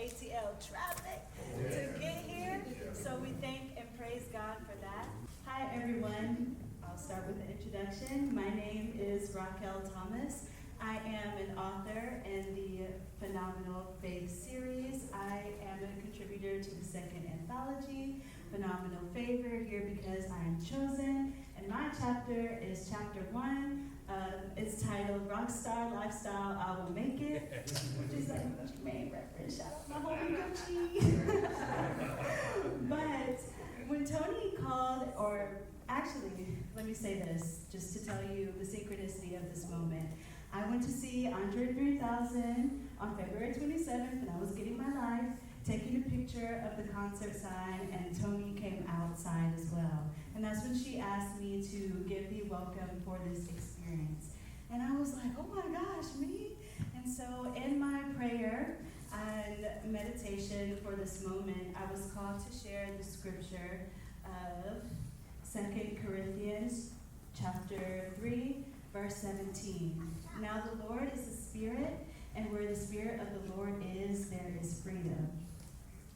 ATL traffic to get here. So we thank and praise God for that. Hi, everyone. I'll start with the introduction. My name is Raquel Thomas. I am an author in the Phenomenal Faith series. I am a contributor to the second anthology, Phenomenal Favor, here because I am chosen. And my chapter is chapter 1. It's titled Rockstar Lifestyle, I Will Make It. Which is like Gucci Mane reference. Shout out my homie Gucci. But when Tony called, or actually, let me say this, just to tell you the synchronicity of this moment. I went to see Andre 3000 on February 27th, and I was getting my life, taking a picture of the concert sign, and Tony came outside as well. And that's when she asked me to give the welcome for this experience. And I was like, oh my gosh, me? And so in my prayer and meditation for this moment, I was called to share the scripture of 2 Corinthians chapter 3, verse 17. Now the Lord is the Spirit, and where the Spirit of the Lord is, there is freedom.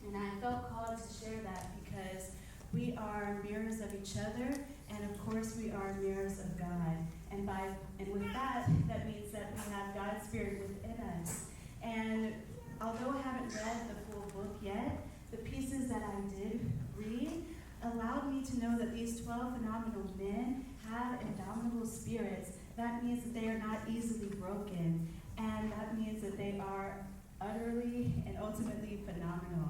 And I felt called to share that because we are mirrors of each other, and of course we are mirrors of God. And with that means that we have God's Spirit within us. And although I haven't read the full book yet, the pieces that I did read allowed me to know that these 12 phenomenal men have indomitable spirits. That means that they are not easily broken. And that means that they are utterly and ultimately phenomenal.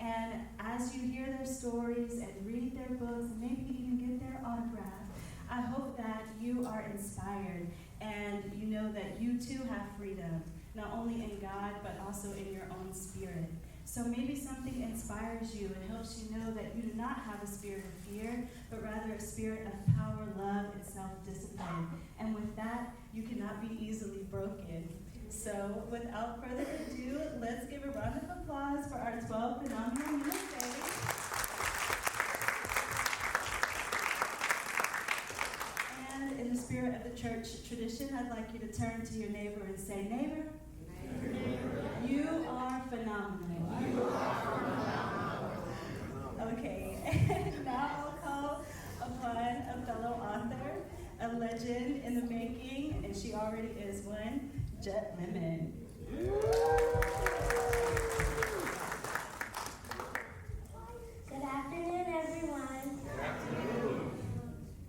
And as you hear their stories and read their books, and maybe even get their autograph, I hope that you are inspired and you know that you too have freedom, not only in God, but also in your own spirit. So maybe something inspires you and helps you know that you do not have a spirit of fear, but rather a spirit of power, love, and self-discipline. And with that, you cannot be easily broken. So without further ado, let's give a round of applause for our 12 phenomenal men of faith. And in the spirit of the church tradition, I'd like you to turn to your neighbor and say, neighbor, you are phenomenal. You are phenomenal. Okay, now I'll call upon a fellow author, a legend in the making, and she already is one, Jet Lemon. Good afternoon, everyone. Good afternoon.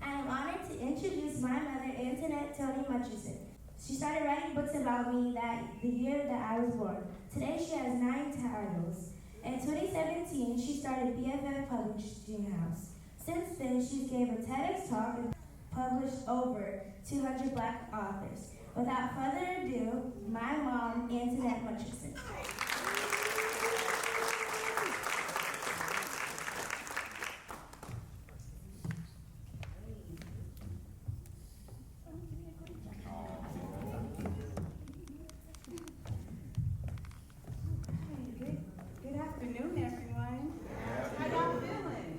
I am honored to introduce my mother, Antoinette Tony Mutcherson. She started writing books about me the year that I was born. Today she has 9 titles. In 2017, she started BFF Publishing House. Since then, she gave a TEDx talk and published over 200 Black authors. Without further ado, my mom, Antoinette Mutcherson. Good afternoon, everyone. How y'all feeling?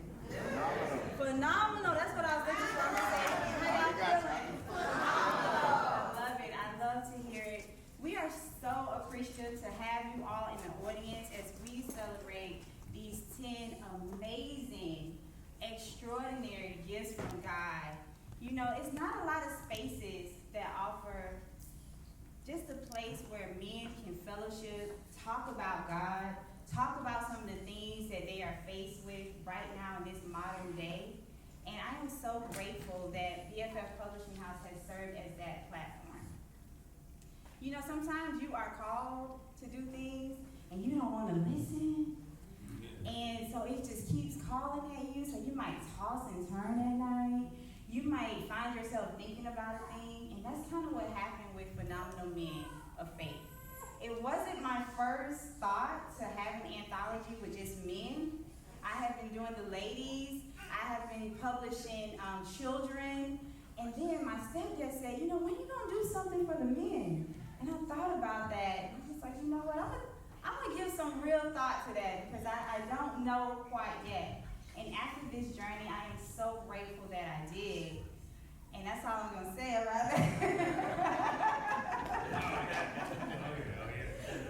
Phenomenal. That's what I was looking for. How y'all feeling? Phenomenal. I love it. I love to hear it. We are so appreciative to have you all in the audience as we celebrate these 10 amazing, extraordinary gifts from God. You know, it's not a lot of spaces that offer just a place where men can fellowship, talk about God, talk about some of the things that they are faced with right now in this modern day. And I am so grateful that BFF Publishing House has served as that platform. You know, sometimes you are called to do things and you don't want to listen. And so it just keeps calling at you, so you might toss and turn at night. You might find yourself thinking about a thing, and that's kind of what happened with Phenomenal Men of Faith. It wasn't my first thought to have an anthology with just men. I have been doing the ladies, I have been publishing children, and then my stepdad said, you know, when you gonna do something for the men? And I thought about that, and I was like, you know what, I'm gonna give some real thought to that because I don't know quite yet. And after this journey, I am so grateful that I did. And that's all I'm going to say about that.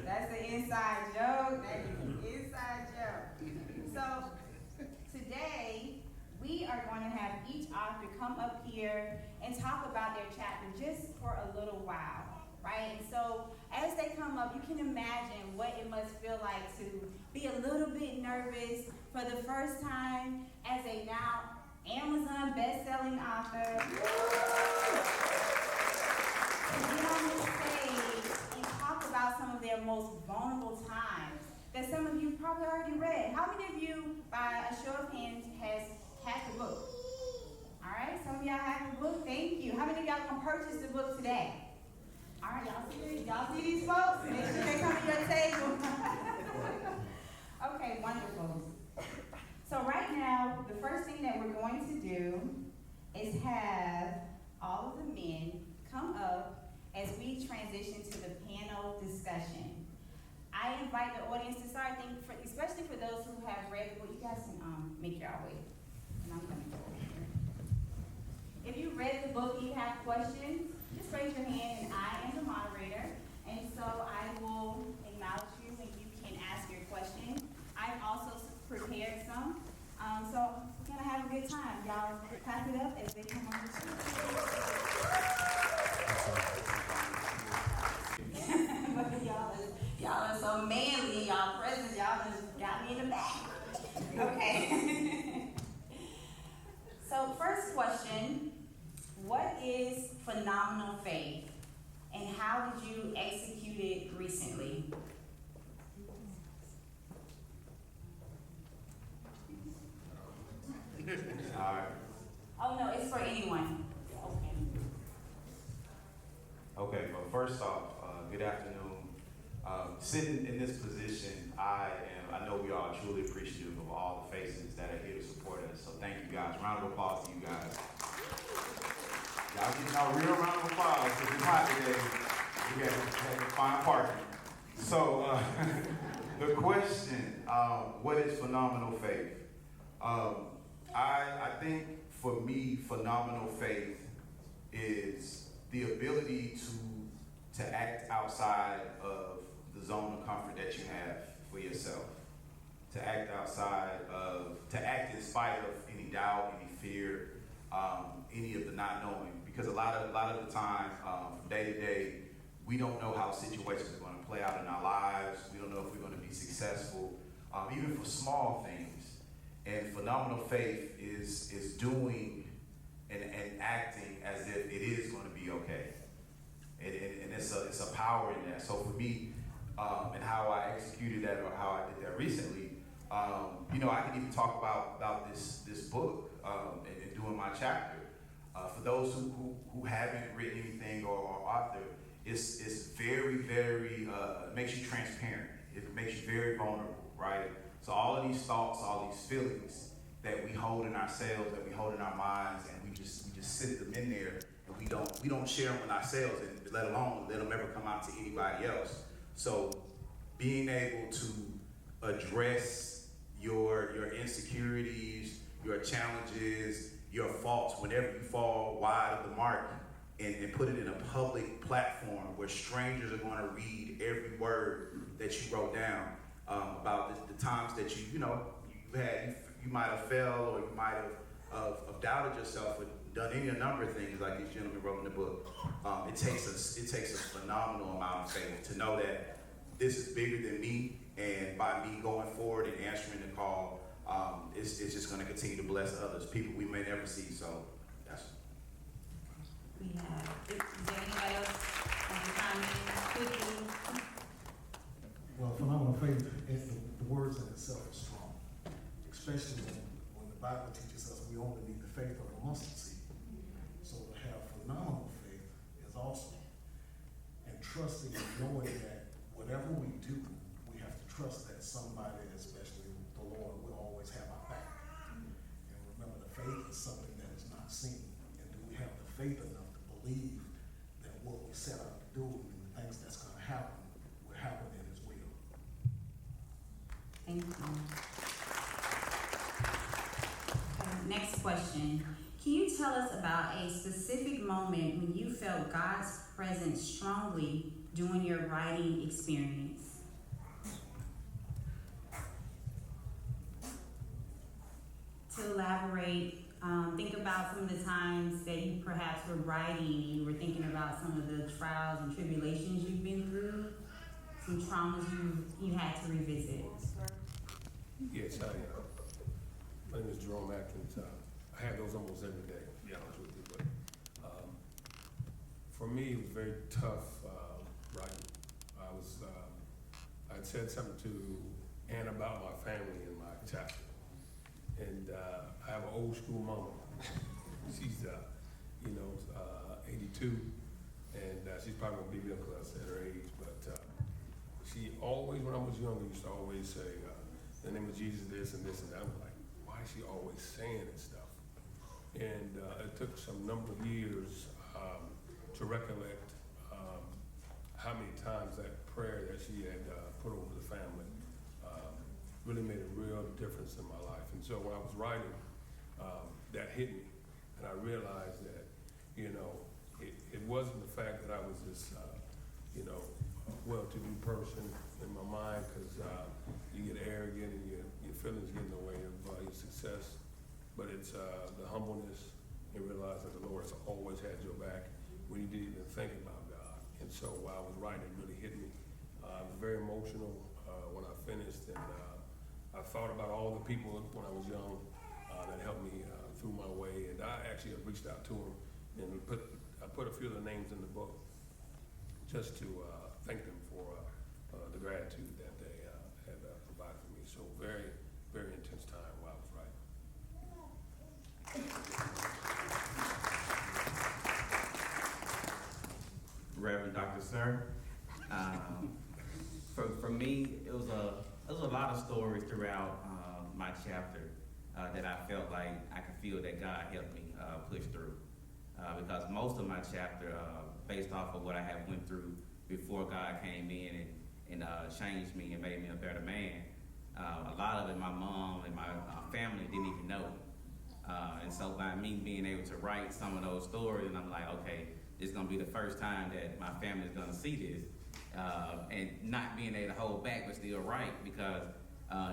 That's the inside joke. come up here and talk about their chapter just for a little while, right? And so as they come up, you can imagine what it must feel like to be a little bit nervous for the first time as a now Amazon best-selling author. To get on this stage and talk about some of their most vulnerable times that some of you probably already read. How many of you, by a show of hands, has the book? All right, some of y'all have the book. Thank you. How many of y'all gonna purchase the book today? All right, y'all see these folks? Make sure they come to your table. Okay, wonderful. So right now, the first thing that we're going to do is have all of the men come up as we transition to the panel discussion. I invite the audience to start thinking, especially for those who have read the book. You guys can make your way. And I'm coming forward here. If you read the book and you have questions, just raise your hand and I am the moderator. And so I will acknowledge you and you can ask your question. I've also prepared some. So we're gonna have a good time. Y'all clap it up as they come on the stage. Y'all are so manly in y'all presence. Y'all just got me in the back. Okay. So first question, what is phenomenal faith and how did you execute it recently? All right. Oh no, it's for anyone. Okay, well, first off, good afternoon. Sitting in this position, I know we are truly appreciative of all the faces that are here to support us. So thank you guys. Round of applause to you guys. Y'all getting our real round of applause because it's hot today. We got to find parking. So the question, what is phenomenal faith? I think for me, phenomenal faith is the ability to act outside of the zone of comfort that you have for yourself. To act to act in spite of any doubt, any fear, any of the not knowing. Because a lot of the time, from day to day, we don't know how situations are going to play out in our lives. We don't know if we're going to be successful, even for small things. And phenomenal faith is doing and acting as if it is going to be okay. And it's a power in that. So for me, and how I executed that or how I did that recently, I can even talk about this book and doing my chapter. For those who haven't written anything or author, it's very, very, it makes you transparent. It makes you very vulnerable, right? So all of these thoughts, all these feelings that we hold in ourselves, that we hold in our minds, and we just sit them in there, and we don't share them with ourselves, and let alone let them ever come out to anybody else. So being able to address your insecurities, your challenges, your faults, whenever you fall wide of the mark, and put it in a public platform where strangers are going to read every word that you wrote down about the times that you might have failed or you might have doubted yourself or done any number of things like these gentlemen wrote in the book. It takes a phenomenal amount of faith to know that this is bigger than me, and by me going forward and answering the call, it's just going to continue to bless others, people we may never see. So that's. We have. Is there anybody else want to comment quickly? Well, phenomenal faith, the words in itself are strong, especially when the Bible teaches us we only need the faith of a mustard seed. So to have phenomenal faith is awesome. And trusting and knowing that whatever we do, we have to trust that somebody, especially the Lord, will always have our back. And remember, the faith is something that is not seen. And do we have the faith enough to believe that what we set out to do and the things that's going to happen will happen in His will? Thank you. Next question. Can you tell us about a specific moment when you felt God's presence strongly during your writing experience? To elaborate, think about some of the times perhaps were writing and you were thinking about some of the trials and tribulations you've been through, some traumas you had to revisit. Yes, my name is Jerome Adkins. I have those almost every day, to be honest with you. But for me, it was very tough writing. I'd said something to Ann about my family in my chapter. And I have an old school mama. She's, 82, and she's probably gonna beat me up because I said her age. But she always, when I was younger, used to always say, in the name of Jesus, this and this and that. I'm like, why is she always saying this stuff? And it took some number of years to recollect how many times that prayer that she had put over the family really made a real difference in my life. And so when I was writing, that hit me, and I realized that, it wasn't the fact that I was this, well-to-do person in my mind, because you get arrogant and your feelings get in the way of your success. But it's the humbleness and realize that the Lord has always had your back when you didn't even think about God. And so while I was writing, it really hit me. I was very emotional when I finished, and I thought about all the people when I was young that helped me through my way. And I actually have reached out to them and I put a few of the names in the book just to thank them for the gratitude that they had provided for me. So very, very intense time while I was writing. Reverend Dr. Sir. For me, it was a lot of stories throughout my chapter that I felt like I could feel that God helped me push through. Because most of my chapter, based off of what I had went through before God came in and changed me and made me a better man, a lot of it my mom and my family didn't even know. And so by me being able to write some of those stories, and I'm like, okay, this is gonna be the first time that my family's gonna see this, and not being able to hold back but still write, because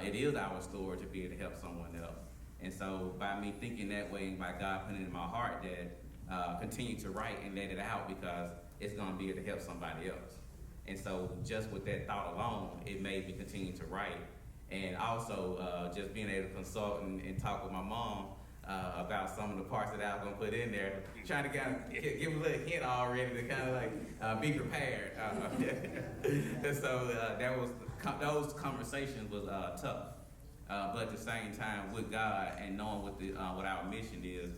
it is our story to be able to help someone else. And so by me thinking that way, and by God putting it in my heart that continue to write and let it out, because it's gonna be able to help somebody else. And so just with that thought alone, it made me continue to write. And also just being able to consult and talk with my mom about some of the parts that I was gonna put in there, trying to kind of give a little hint already to kind of like be prepared. And so those conversations was tough, but at the same time with God and knowing what our mission is,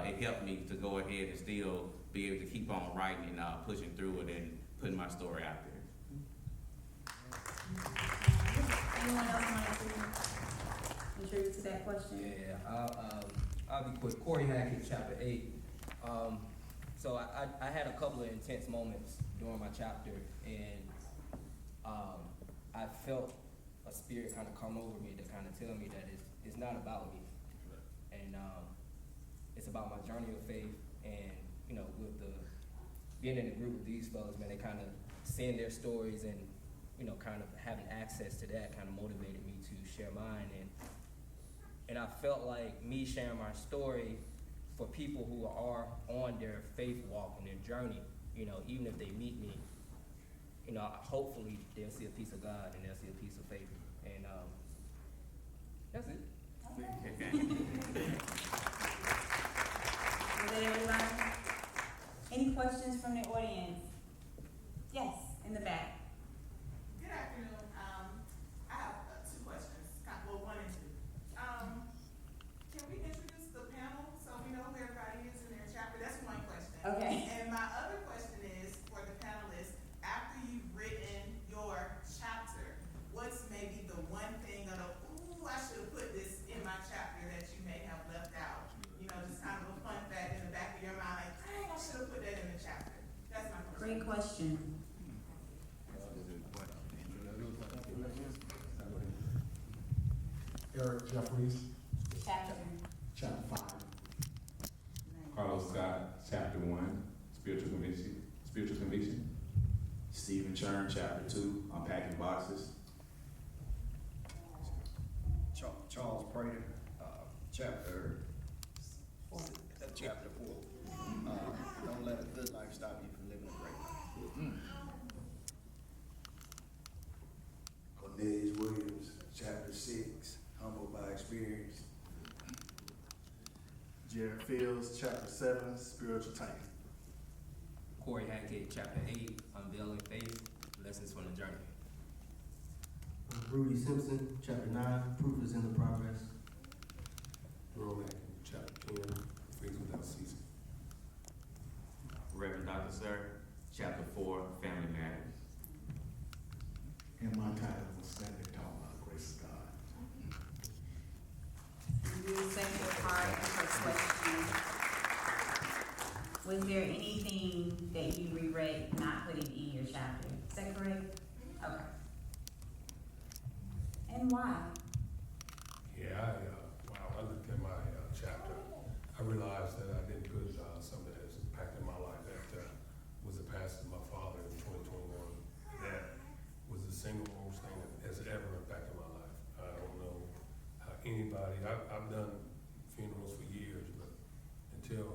it helped me to go ahead and still be able to keep on writing and pushing through it and putting my story out there. Anyone else want to contribute to that question? Yeah, I'll be quick. Corey Hackett, chapter 8. So I had a couple of intense moments during my chapter, and I felt a spirit kind of come over me to kind of tell me that it's not about me, and it's about my journey of faith. And with being in a group with these fellas, man, they kind of seeing their stories and kind of having access to that kind of motivated me to share mine. And I felt like me sharing my story for people who are on their faith walk and their journey, even if they meet me, hopefully they'll see a piece of God and they'll see a piece of faith. And that's it. Was that everybody? Any questions from the audience? Yes, in the back. Good afternoon. I have two questions. Well, one and two. Can we introduce the panel so we know who everybody is in their chapter? That's one question. Okay. And my other question is for the panelists, after you've written your chapter, what's maybe the one thing of I should have put this in my chapter that you may have left out? Just kind of a fun fact in the back of your mind, like, dang, I should have put that in the chapter. That's my question. Great question. Eric Jefferies, Chapter. chapter 5. Carlos Scott, chapter 1, spiritual conviction. Stephen Churn, chapter 2, unpacking boxes. Charles Prater, chapter 4, Jefferies, chapter 7, spiritual tank. Hackett, chapter 8, unveiling faith, lessons from the journey. Rudy Simpson, chapter 9, proof is in the progress. Jerome Adkins, chapter 10, faith without ceasing. Reverend Dr. Sir, chapter 4, family matters. And my title was Standing Tall by the Grace of God. The second part of her question, was there anything that you regret not putting in your chapter? Is that correct? Okay. And why? Yeah, when I looked at my chapter, I realized that I didn't put something that has impacted my life. That was the passing of my father in 2021. That was the single most thing that has ever impacted my life. I don't know how anybody, I've done funerals for years, but until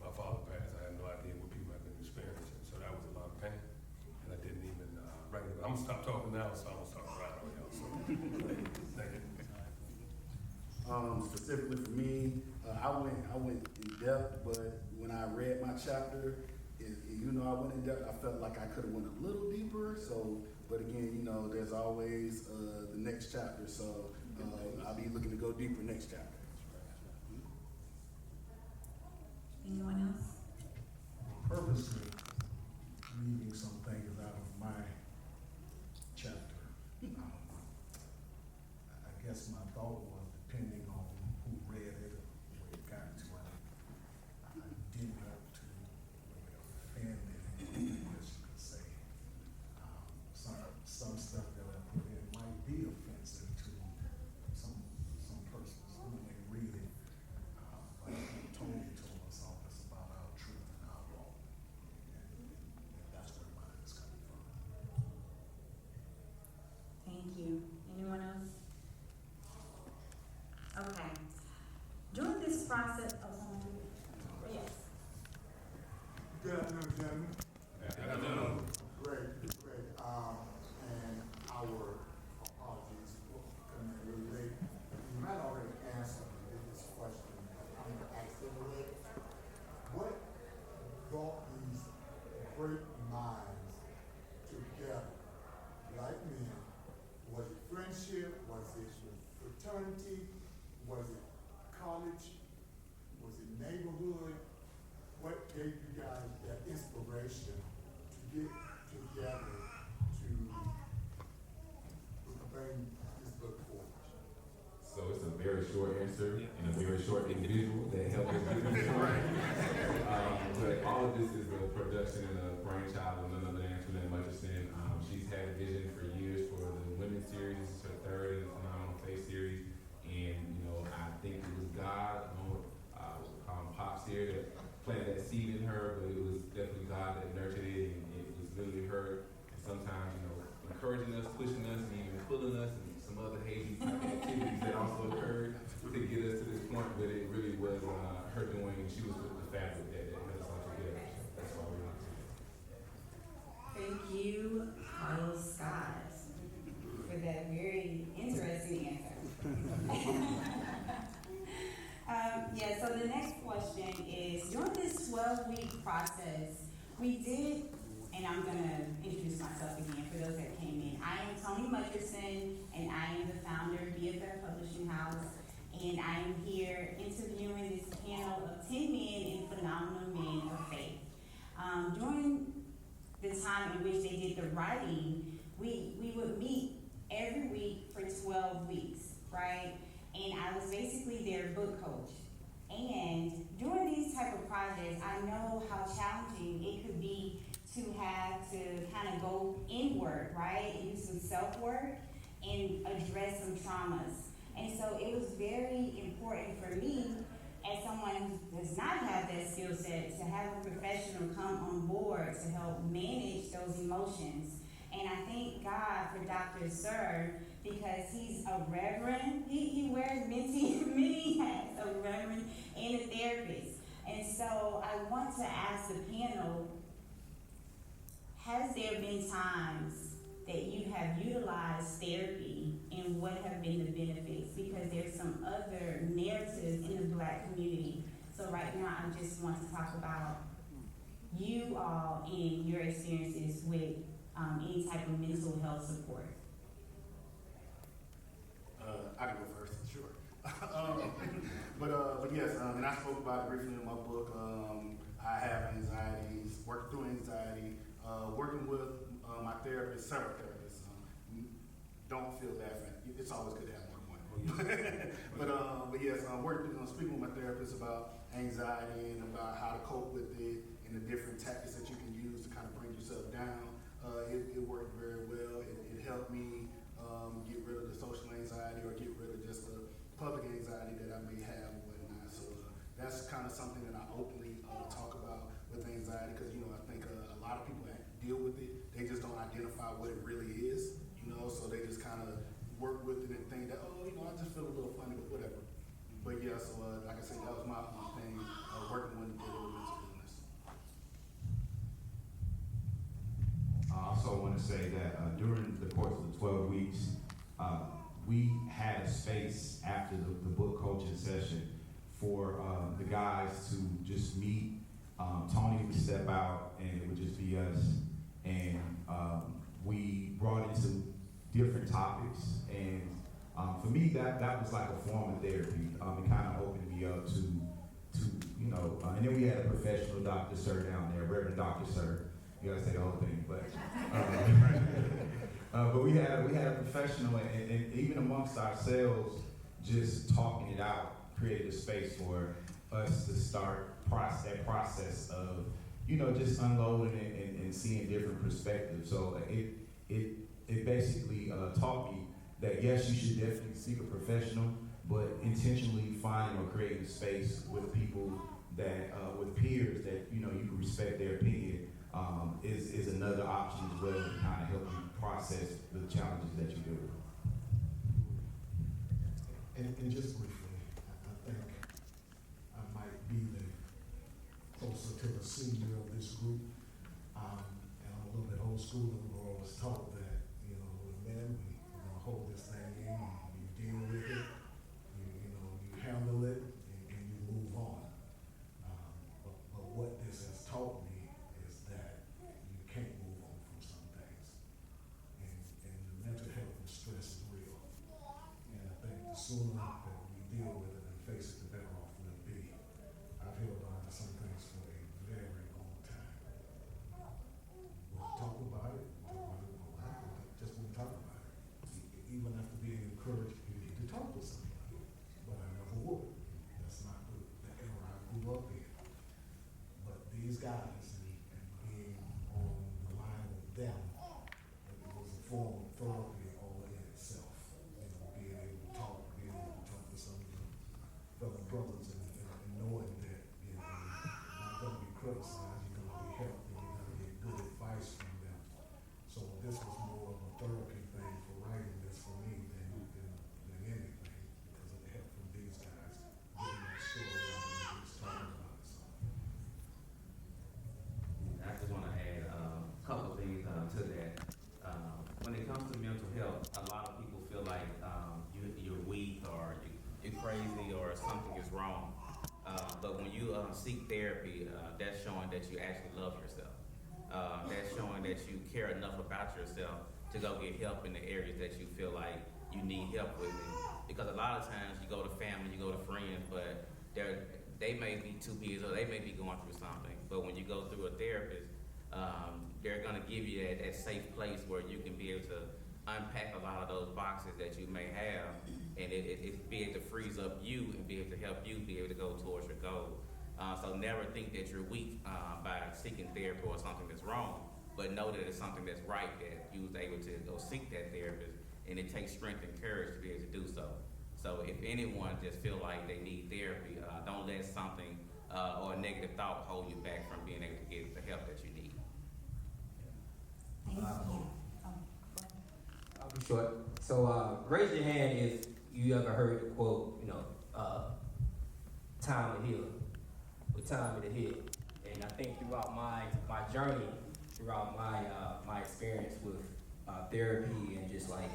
my father passed, I had no idea what people have been experiencing. So that was a lot of pain, and I didn't even write it. I'm gonna stop talking now, so I'm gonna start writing on y'all. So, thank you. Specifically for me, I went in depth, but when I read my chapter, I went in depth, I felt like I could have went a little deeper. So, but again, there's always the next chapter. So I'll be looking to go deeper next chapter. Anyone else? Purposely leaving some things out of my chapter. I guess my thought was, depending on who read it or where it got to, I didn't want to offend anyone, as you could say. Some stuff that I put in might be offensive to some persons who may read it, but he told us all this about our truth and our law, and that's where mine is coming from. Thank you. Anyone else? Okay. During this process, yes. Good afternoon, gentlemen. Great. And our apologies for coming in really late. You might already answer this question, but I'm going to ask it anyway. What brought these great minds together, like men? Was it friendship? Was it fraternity? Was it college? Was it neighborhood? What gave you guys that inspiration to get together to bring this book forward? So it's a very short answer and a very short individual that helped us get this right. But all of this is a production and a brainchild of none other than Antoinette Mutchison. She's had a vision for years for the women's series, her third in the Phenomenal Faith series. And, I think it was God, along with Pops here, that planted that seed in her, but it was definitely God that nurtured it, and it was literally her, and sometimes, encouraging us, pushing us, and even pulling us, and some other hazy type of activities that also occurred to get us to this point, but it really was her doing, and she was the fabric that held us all together. That's why we want to do it. Thank you, Carlos Scott, for that very interesting answer. So the next question is, during this 12-week process, we did, and I'm going to introduce myself again for those that came in. I am Toni Mutchison, and I am the founder of BFF Publishing House, and I am here interviewing this panel of 10 men and phenomenal men of faith. During the time in which they did the writing, we would meet every week for 12 weeks, right? And I was basically their book coach. And during these type of projects, I know how challenging it could be to have to kind of go inward, right? And do some self-work and address some traumas. And so it was very important for me, as someone who does not have that skill set, to have a professional come on board to help manage those emotions. And I thank God for Dr. Sir, because he's a reverend. He wears many hats, a reverend and a therapist. And so I want to ask the panel, has there been times that you have utilized therapy, and what have been the benefits? Because there's some other narratives in the Black community So right now, I just want to talk about you all and your experiences with any type of mental health support. I can go first, sure. But yes, and I spoke about it briefly in my book. I have anxieties, working through anxiety, working with my therapist, several therapists. Don't feel bad for it. It's always good to have more than one. But yes, speaking with my therapist about anxiety and about how to cope with it and the different tactics that you can use to kind of bring yourself down. It worked very well. It helped me get rid of the social anxiety or get rid of just the public anxiety that I may have and whatnot. So that's kind of something that I openly talk about with anxiety because, I think a lot of people deal with it. They just don't identify what it really is, so they just kind of work with it and think that, I just feel a little funny, but whatever. But yeah, so like I said, that was my thing, working with dealing with mental illness. I also want to say that during the course of the 12 weeks, we had a space after the book coaching session for the guys to just meet. Tony would step out and it would just be us. And we brought into different topics. And for me, that was like a form of therapy. It kind of opened me up to and then we had a professional Dr. Sir down there, Reverend Dr. Sir. You gotta say the whole thing, but we had a professional, and even amongst ourselves, just talking it out, created a space for us to start that process of, just unloading and seeing different perspectives. So it basically taught me that yes, you should definitely seek a professional, but intentionally finding or creating a space with people that, with peers that, you can respect their opinion, is another option as well to kind of help you process the challenges that you deal with. And just briefly, I think I might be closer to the senior of this group. And I'm a little bit old school, and we were always taught that, men, we're gonna hold this thing in, you deal with it, you handle it, and you move on. But what this has taught me is that you can't move on from some things. And the mental health and stress is real. And I think the sooner that we deal with it and face it, the better off we'll be. I've held on to some things for a very long time. We'll talk about it, just won't talk about it. Even after being encouraged, you need to talk to somebody. But I never would. That's not the era I grew up in. But these guys and being on the line with them, it was a form of therapy all in itself. Being able to talk to some of the fellow brothers and knowing that you're not going to be criticized, you're going to be helped, and you're going to get good advice from them. So this was more of a therapy thing for writing this for me than anything, because of the help from these guys, getting that story out and just talking about it. So. I just want to add a couple of things to that. When it comes to mental health, a lot of people feel like you're weak or you're crazy or something is wrong. But when you seek therapy, that's showing that you actually love yourself. That's showing that you care enough about yourself to go get help in the areas that you feel like you need help with. Because a lot of times you go to family, you go to friends, but they may be too busy or they may be going through something. But when you go through a therapist, they're going to give you that safe place where you can be able to unpack a lot of those boxes that you may have, and it be able to freeze up you and be able to help you be able to go towards your goal. So never think that you're weak by seeking therapy or something that's wrong, but know that it's something that's right, that you was able to go seek that therapist, and it takes strength and courage to be able to do so. So if anyone just feel like they need therapy, don't let something or a negative thought hold you back from being able to get the help that you need. Thank you. I'll be short. So raise your hand if you ever heard the quote, time to heal, with time to hit. And I think throughout my journey, throughout my experience with therapy and just like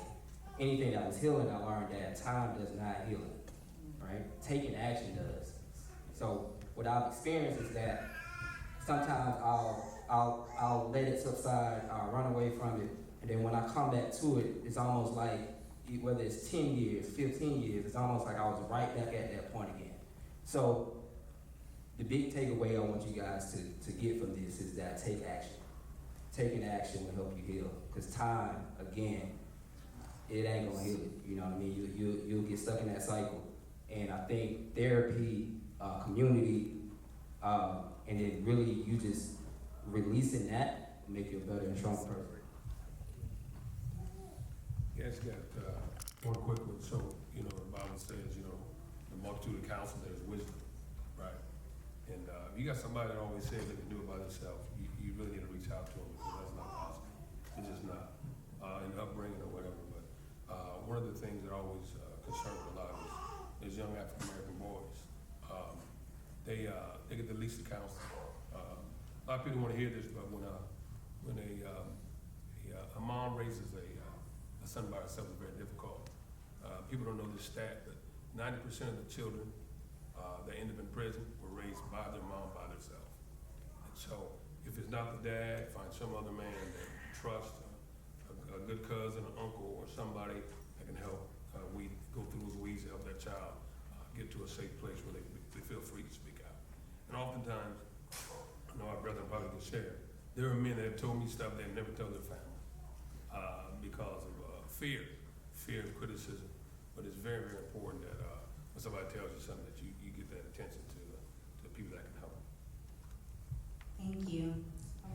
anything that was healing, I learned that time does not heal it, right? Taking action does. So what I've experienced is that sometimes I'll let it subside, I'll run away from it, and then when I come back to it, it's almost like, whether it's 10 years, 15 years, it's almost like I was right back at that point again. So the big takeaway I want you guys to get from this is that take action. Taking action will help you heal. Because time, again, it ain't gonna heal it. You know what I mean? You'll get stuck in that cycle. And I think therapy, community, and then really you just releasing that will make you a better and stronger person. Yes, got one quick one. So, you know, the Bible says, you know, the multitude of counsel there's wisdom, right? And if you got somebody that always says they can do it by themselves, you really need to reach out to them because that's not possible. It's just not. In upbringing or whatever. But one of the things that always concerns me a lot is young African American boys. They get the least counsel. A lot of people want to hear this, but when a mom raises a son by herself, is very difficult. People don't know this stat, but 90% of the children that end up in prison were raised by their mom by themselves. And so, if it's not the dad, find some other man that trust, a good cousin, an uncle, or somebody that can help weed, go through those weeds to help that child get to a safe place where they feel free to speak out. And oftentimes, I know our brother probably can share, there are men that have told me stuff they never tell their family because of fear of criticism. But it's very, very important that when somebody tells you something that you get that attention to the people that can help. Thank you.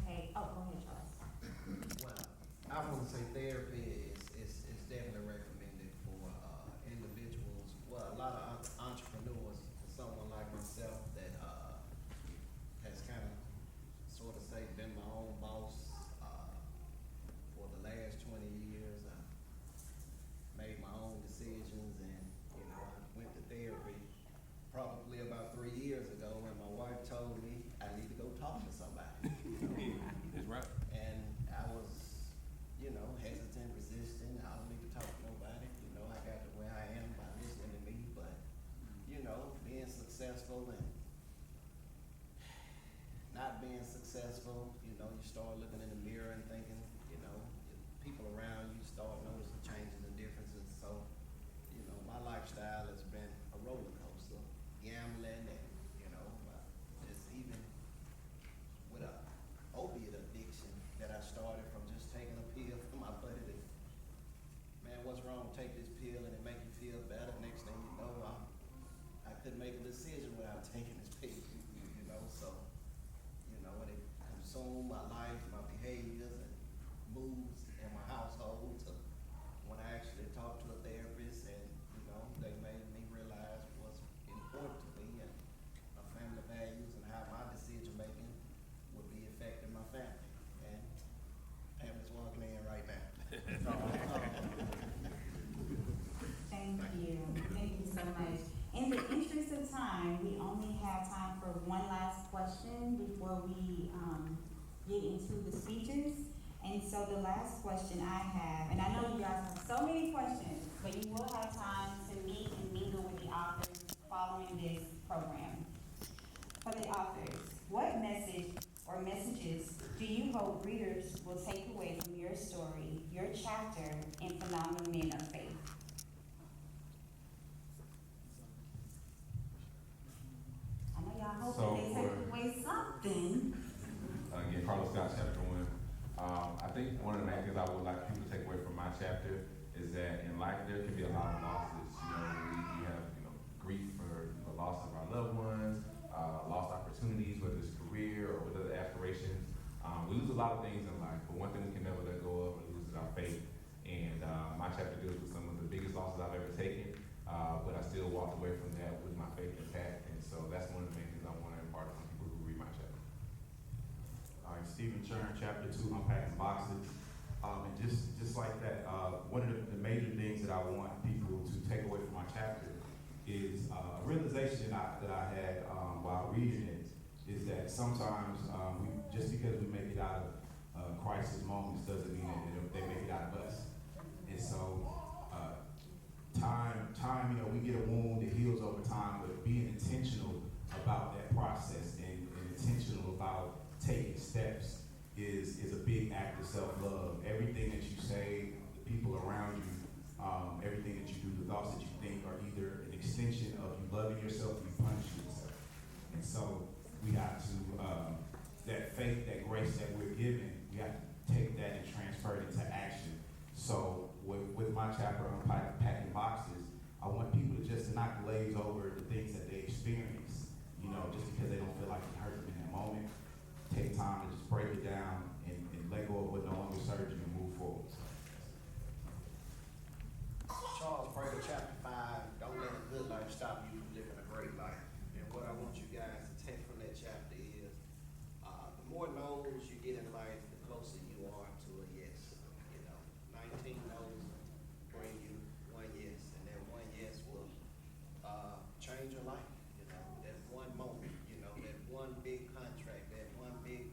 Okay, oh, go ahead, Charles. Well, I want to say therapy is definitely recommended for individuals. Well, a lot of entrepreneurs, someone like myself that has kind of sort of say been my own boss for the last 20 years. I made my own decisions, and you know, I went to therapy probably about 3 years ago, and my wife told me I need to go talk to somebody. That's right. And I was, you know, hesitant, resistant. I don't need to talk to nobody. You know, I got to where I am by listening to me. But, you know, being successful and not being successful, you know, you start looking in the mirror and thinking, you know, people around you start noticing changes and differences. So, you know, my lifestyle has been a roller coaster, gambling and, you know, just even with a opiate addiction that I started from just taking a pill for my buddy to, man, what's wrong? Take this pill and it make you feel better. Next thing you know, I couldn't make a decision without taking this pill, you know, so, you know, and it consumed my life, my behaviors and moods in my household to when I actually talked to a therapist and, you know, they made me realize what's important to me and my family values and how my decision making would be affecting my family. And Pamela's walking in right now. Thank you. Thank you so much. In the interest of time, we only have time for one last question before we get into the speeches. And so the last question I have, and I know you guys have so many questions, but you will have time to meet and mingle with the authors following this program. For the authors, what message or messages do you hope readers will take away from your story, your chapter in Phenomenal Men of Faith? I know y'all hope they take away something. Again, Carlos Scott, chapter 1. I think one of the main things I would like people to take away from my chapter is that in life there can be a lot of losses. You know, we have, you know, grief for the loss of our loved ones, lost opportunities, whether it's career or with other aspirations. We lose a lot of things in life, but one thing we can never let go of or lose is our faith. And my chapter deals with some of the biggest losses I've ever taken, but I still walked away from that with my faith intact. And so that's one of the main things I want to impart on people who read my chapter. All right, Stephen Churn, chapter 2, Unpacking Boxes. And just like that, one of the major things that I want people to take away from my chapter is a realization that I had while reading it, is that sometimes just because we make it out of crisis moments doesn't mean that they make it out of us. And so time, you know, we get a wound, it heals over time, but being intentional about that process self-love. Everything that you say, the people around you, everything that you do, the thoughts that you think are either an extension of you loving yourself or you punishing yourself. And so we have to, that faith, that grace that we're given, we have to take that and transfer it into action. So with my chapter on packing boxes, I want people to just not glaze over the things that they experience, you know, just because they don't feel like it hurt them in that moment. Take time to just break it down and let go of what no longer serves you and move forward. Charles, Prater, chapter 5, don't let a good life stop you from living a great life. And what I want you guys to take from that chapter is, the more no's you get in life, the closer you are to a yes. You know, 19 no's bring you one yes, and that one yes will change your life. You know, that one moment, you know, that one big contract, that one big,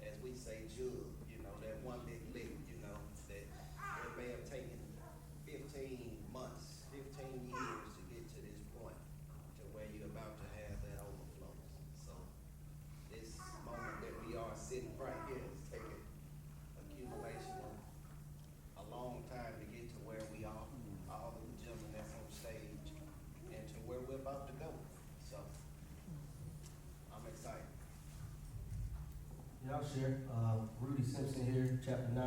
as we say, jug, you know, that one big lick, you know, that it may have taken 15 months, 15 years to get to this point, to where you're about to have that overflow. So this moment that we are sitting right here is taking accumulation of a long time to get to where we are, all of the gentlemen that's on stage, and to where we're about to go. So I'm excited. Yeah, I'll share. Rudy Simpson here, chapter 9.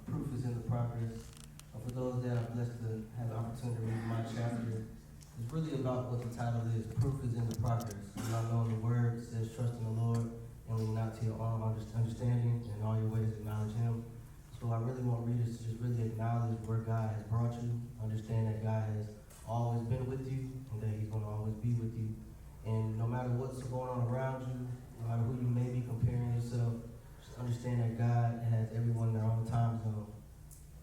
Proof is in the progress. For those that are blessed to have the opportunity to read my chapter, it's really about what the title is. Proof is in the progress. You all know the word says, trust in the Lord and lean not to your own understanding, and all your ways acknowledge Him. So I really want readers to just really acknowledge where God has brought you, understand that God has always been with you, and that He's going to always be with you. And no matter what's going on around you, no matter who you may be comparing yourself, just understand that God has everyone in their own time zone.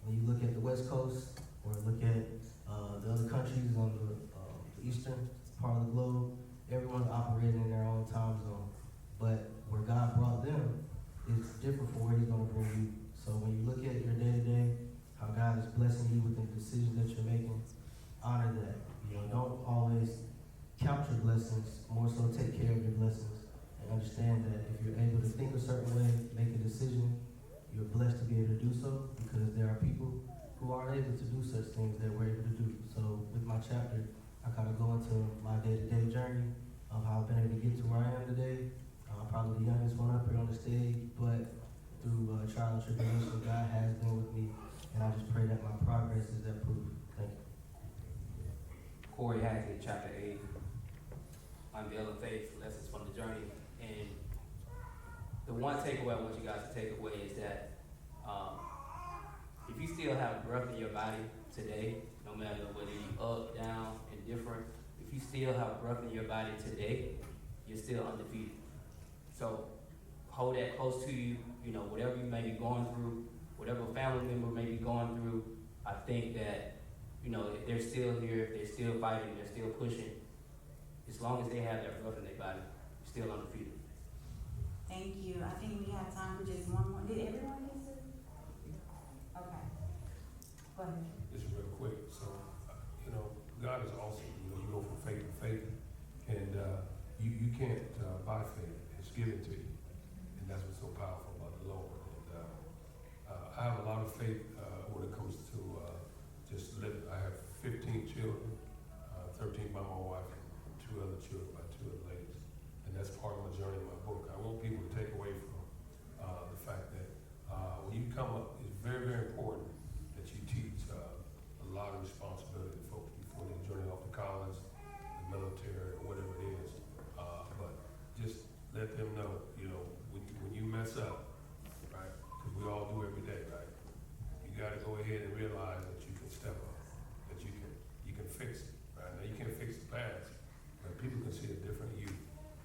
When you look at the West Coast, or look at the other countries on the eastern part of the globe, everyone's operating in their own time zone. But where God brought them is different from where He's going to bring you. So when you look at your day-to-day, how God is blessing you with the decisions that you're making, honor that. You know, don't always count your blessings, more so take care of your blessings. And understand that if you're able to think a certain way, make a decision, you're blessed to be able to do so, because there are people who aren't able to do such things that we're able to do. So with my chapter, I kind of go into my day-to-day journey of how I've been able to get to where I am today. I'm probably the youngest one up here on the stage, but through trial and tribulation, God has been with me, and I just pray that my progress is that proof. Thank you. Hackett, chapter 8, Unveiling Faith, Lessons from the Journey. And the one takeaway I want you guys to take away is that if you still have breath in your body today, no matter whether you're up, down, indifferent, if you still have breath in your body today, you're still undefeated. So hold that close to you. You know, whatever you may be going through, whatever family member may be going through, I think that, you know, if they're still here, if they're still fighting, they're still pushing, as long as they have that breath in their body, you're still undefeated. Thank you. I think we have time for just one more. Did everyone get to? Okay. Go ahead. Just real quick. So, you know, God is awesome. You know, you go from faith to faith, and you can't buy faith. It's given to you, and that's what's so powerful about the Lord. And I have a lot of faith when it comes to just living. I have 15 children, 13 by my wife, and 2 other children by 2 other ladies. And that's part of my journey in my book. I want people to take away from the fact that when you come up, it's very, very important that you teach a lot of responsibility to folks before they journey off to college, the military, or whatever it is. But just let them know, you know, when you mess up, right, because we all do every day, right, you got to go ahead and realize that you can step up, that you can fix it, right? Now, you can't fix the past, but people can see a different you.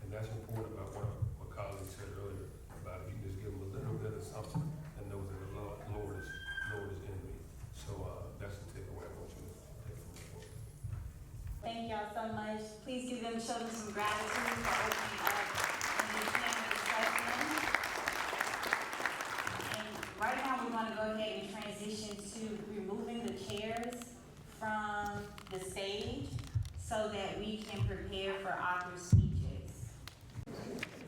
And that's important about what my colleague said earlier, about if you can just give them a little bit of something and know that the Lord is in me. So that's the takeaway I want you to take from the book. Thank y'all so much. Please show them some gratitude for opening up and this panel discussion. And right now we're going to go ahead and transition to removing the chairs from the stage so that we can prepare for author speeches.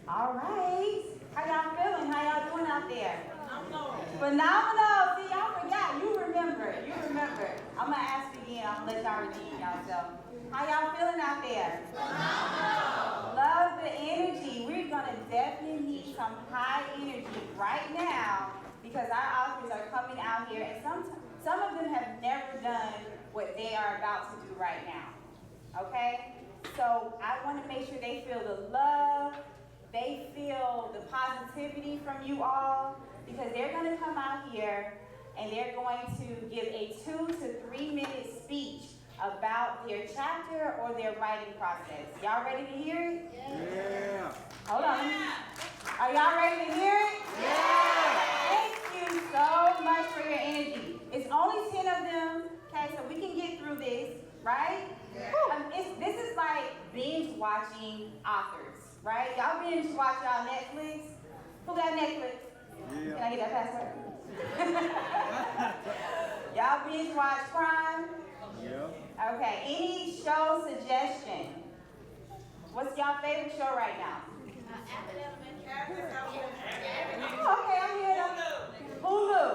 All right. How y'all feeling? How y'all doing out there? Phenomenal. See, y'all forgot. You remember. You remember. I'm going to ask again. I'm going to let y'all redeem yourself. How y'all feeling out there? Phenomenal. Love the energy. We're going to definitely need some high energy right now because our authors are coming out here, and some of them have never done what they are about to do right now. Okay? So I want to make sure they feel the love, they feel the positivity from you all, because they're going to come out here and they're going to give a 2 to 3 minute speech about their chapter or their writing process. Y'all ready to hear it? Yeah. Hold on. Are y'all ready to hear it? Yeah. Thank you so much for your energy. It's only 10 of them, okay, so we can get through this, right? Yeah. This is like binge watching authors, right? Y'all binge watch y'all Netflix? Who got Netflix? Yeah. Can I get that password? Y'all binge watch crime? Yeah. Okay, any show suggestion? What's y'all favorite show right now? Oh, okay, I'm here. Hulu.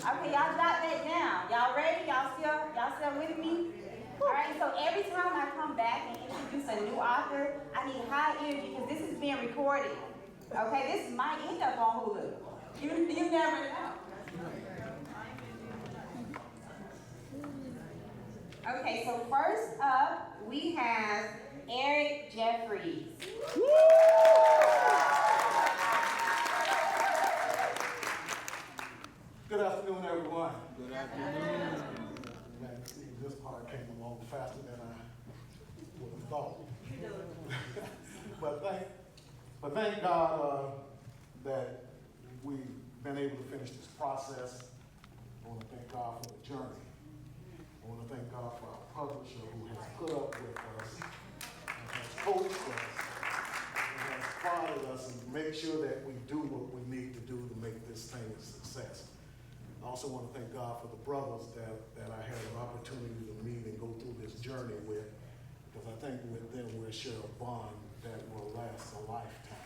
Okay, y'all jot that down. Y'all ready? Y'all still with me? All right, so every time I come back and introduce a new author, I need high energy because this is being recorded. Okay, this might end up on Hulu. You never know. Okay, so first up, we have Eric Jefferies. Good afternoon, everyone. Good afternoon. Man, this part came along faster than I would have thought. but thank God that we've been able to finish this process. I want to thank God for the journey. I want to thank God for our publisher who has put up with us, and has coached us, and has followed us, and make sure that we do what we need to do to make this thing a success. I also want to thank God for the brothers that I had an opportunity to meet and go through this journey with, because I think with them we'll share a bond that will last a lifetime.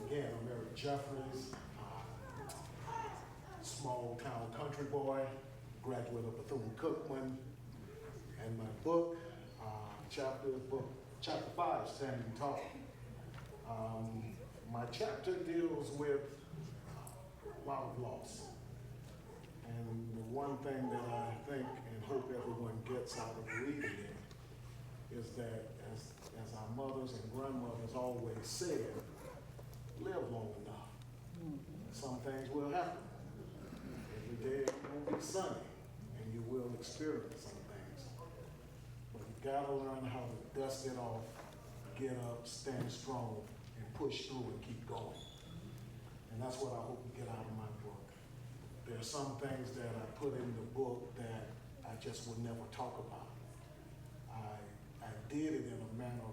Again, I'm Eric Jefferies, small town country boy, graduate of Bethune-Cookman, and my book, chapter 5, Standing Tall. My chapter deals with a lot of loss. And the one thing that I think and hope everyone gets out of reading it is that, as our mothers and grandmothers always said, live long enough. Some things will happen. Every day it won't be sunny, and you will experience some things. But you gotta learn how to dust it off, get up, stand strong, and push through and keep going. And that's what I hope you get out of my book. There are some things that I put in the book that I just would never talk about. I did it in a manner,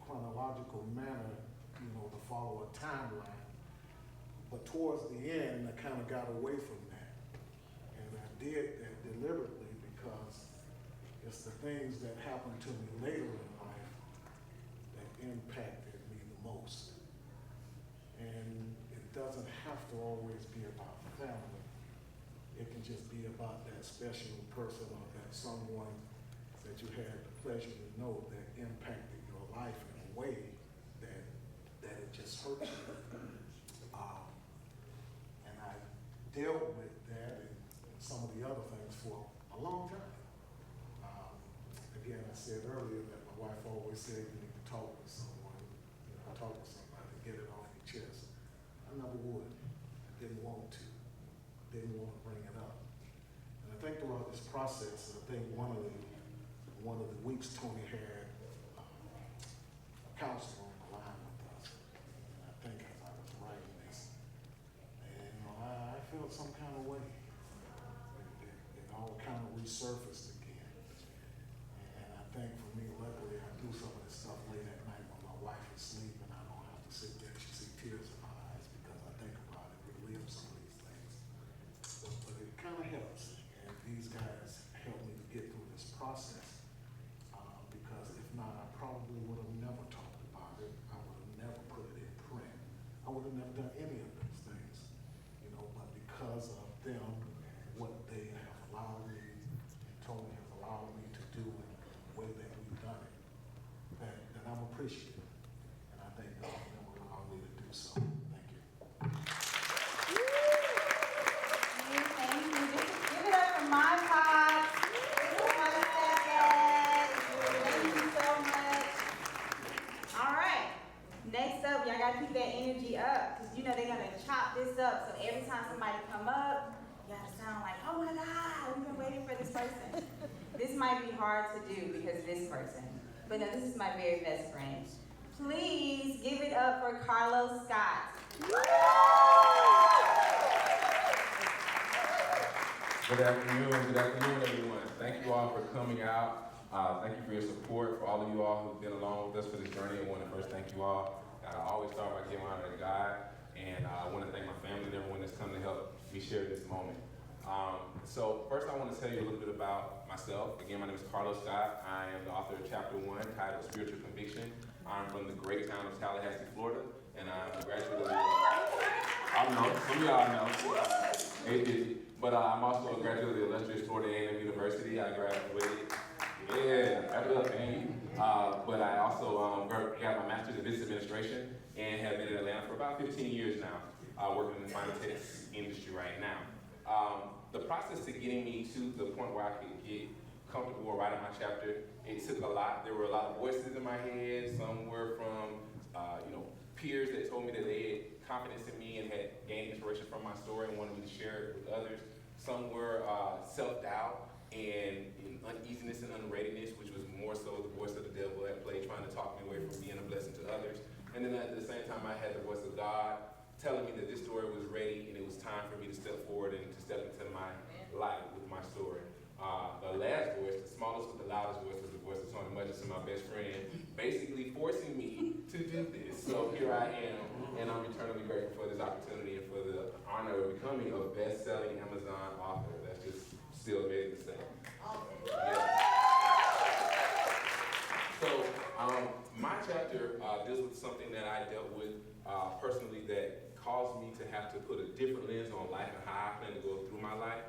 chronological manner, to follow a timeline. But towards the end, I kind of got away from that. And I did that deliberately because it's the things that happened to me later in life that impacted me the most. And it doesn't have to always be about family. It can just be about that special person or that someone that you had the pleasure to know that impacted your life in a way that it just hurt you. And I dealt with that and some of the other things for a long time. Again, I said earlier that my wife always said you need to talk with someone, talk with somebody, get it off your chest. I never would. I didn't want to. Didn't want to bring it up. And I think throughout this process, I think one of the weeks Tony had a counselor on the line with us. And I think as I was writing this, and I felt some kind of way. It all kind of resurfaced again. And I think for me, luckily, I do some of this stuff late at night when my wife is asleep and I don't have to sit there and she see tears in my eyes because I think about it, relive some of these things. But it kind of helps. And these guys helped me to get through this process. Because if not, I probably would have never talked about it. I would have never put it in print. I would have never done any of those things, you know, but because of them, what they have allowed me, and Tony has allowed me to do in the way that we've done it, that I'm appreciative. And I thank God for them allowing me to do so. Thank you. Thank you. Give it up for my pops. Give it up for my stepdad. Thank you so much. All right. Next up, y'all gotta keep that energy up, because you know they're gonna chop this up. So every time somebody come up, you gotta sound like, oh my God, we've been waiting for this person. This might be hard to do because of this person. But no, this is my very best friend. Please give it up for Carlos Scott. Good afternoon, everyone. Thank you all for coming out. Thank you for your support, for all of you all who've been along with us for this journey. I want to first thank you all. I always start by giving honor to God, and I want to thank my family and everyone that's come to help me share this moment. So first I want to tell you a little bit about myself. Again, my name is Carlos Scott. I am the author of Chapter 1, titled Spiritual Conviction. I'm from the great town of Tallahassee, Florida, and I'm a graduate of I know, some of y'all know. But I'm also a graduate of the illustrious Florida A&M University. I graduated, but I also got my master's in business administration and have been in Atlanta for about 15 years now, working in the finance industry right now. The process to getting me to the point where I could get comfortable writing my chapter, it took a lot. There were a lot of voices in my head. Some were from, peers that told me that they had confidence in me and had gained inspiration from my story and wanted me to share it with others. Some were self-doubt and uneasiness and unreadiness, which was more so the voice of the devil at play, trying to talk me away from being a blessing to others. And then at the same time, I had the voice of God telling me that this story was ready and it was time for me to step forward and to step into my life with my story. The last voice, the smallest but the loudest voice, was the voice of Tony Mutchison, my best friend, basically forcing me to do this. So here I am, and I'm eternally grateful for this opportunity and for the honor of becoming a best-selling Amazon author. That's just still amazing to say. Yeah. So my chapter deals with something that I dealt with personally that caused me to have to put a different lens on life and how I plan to go through my life.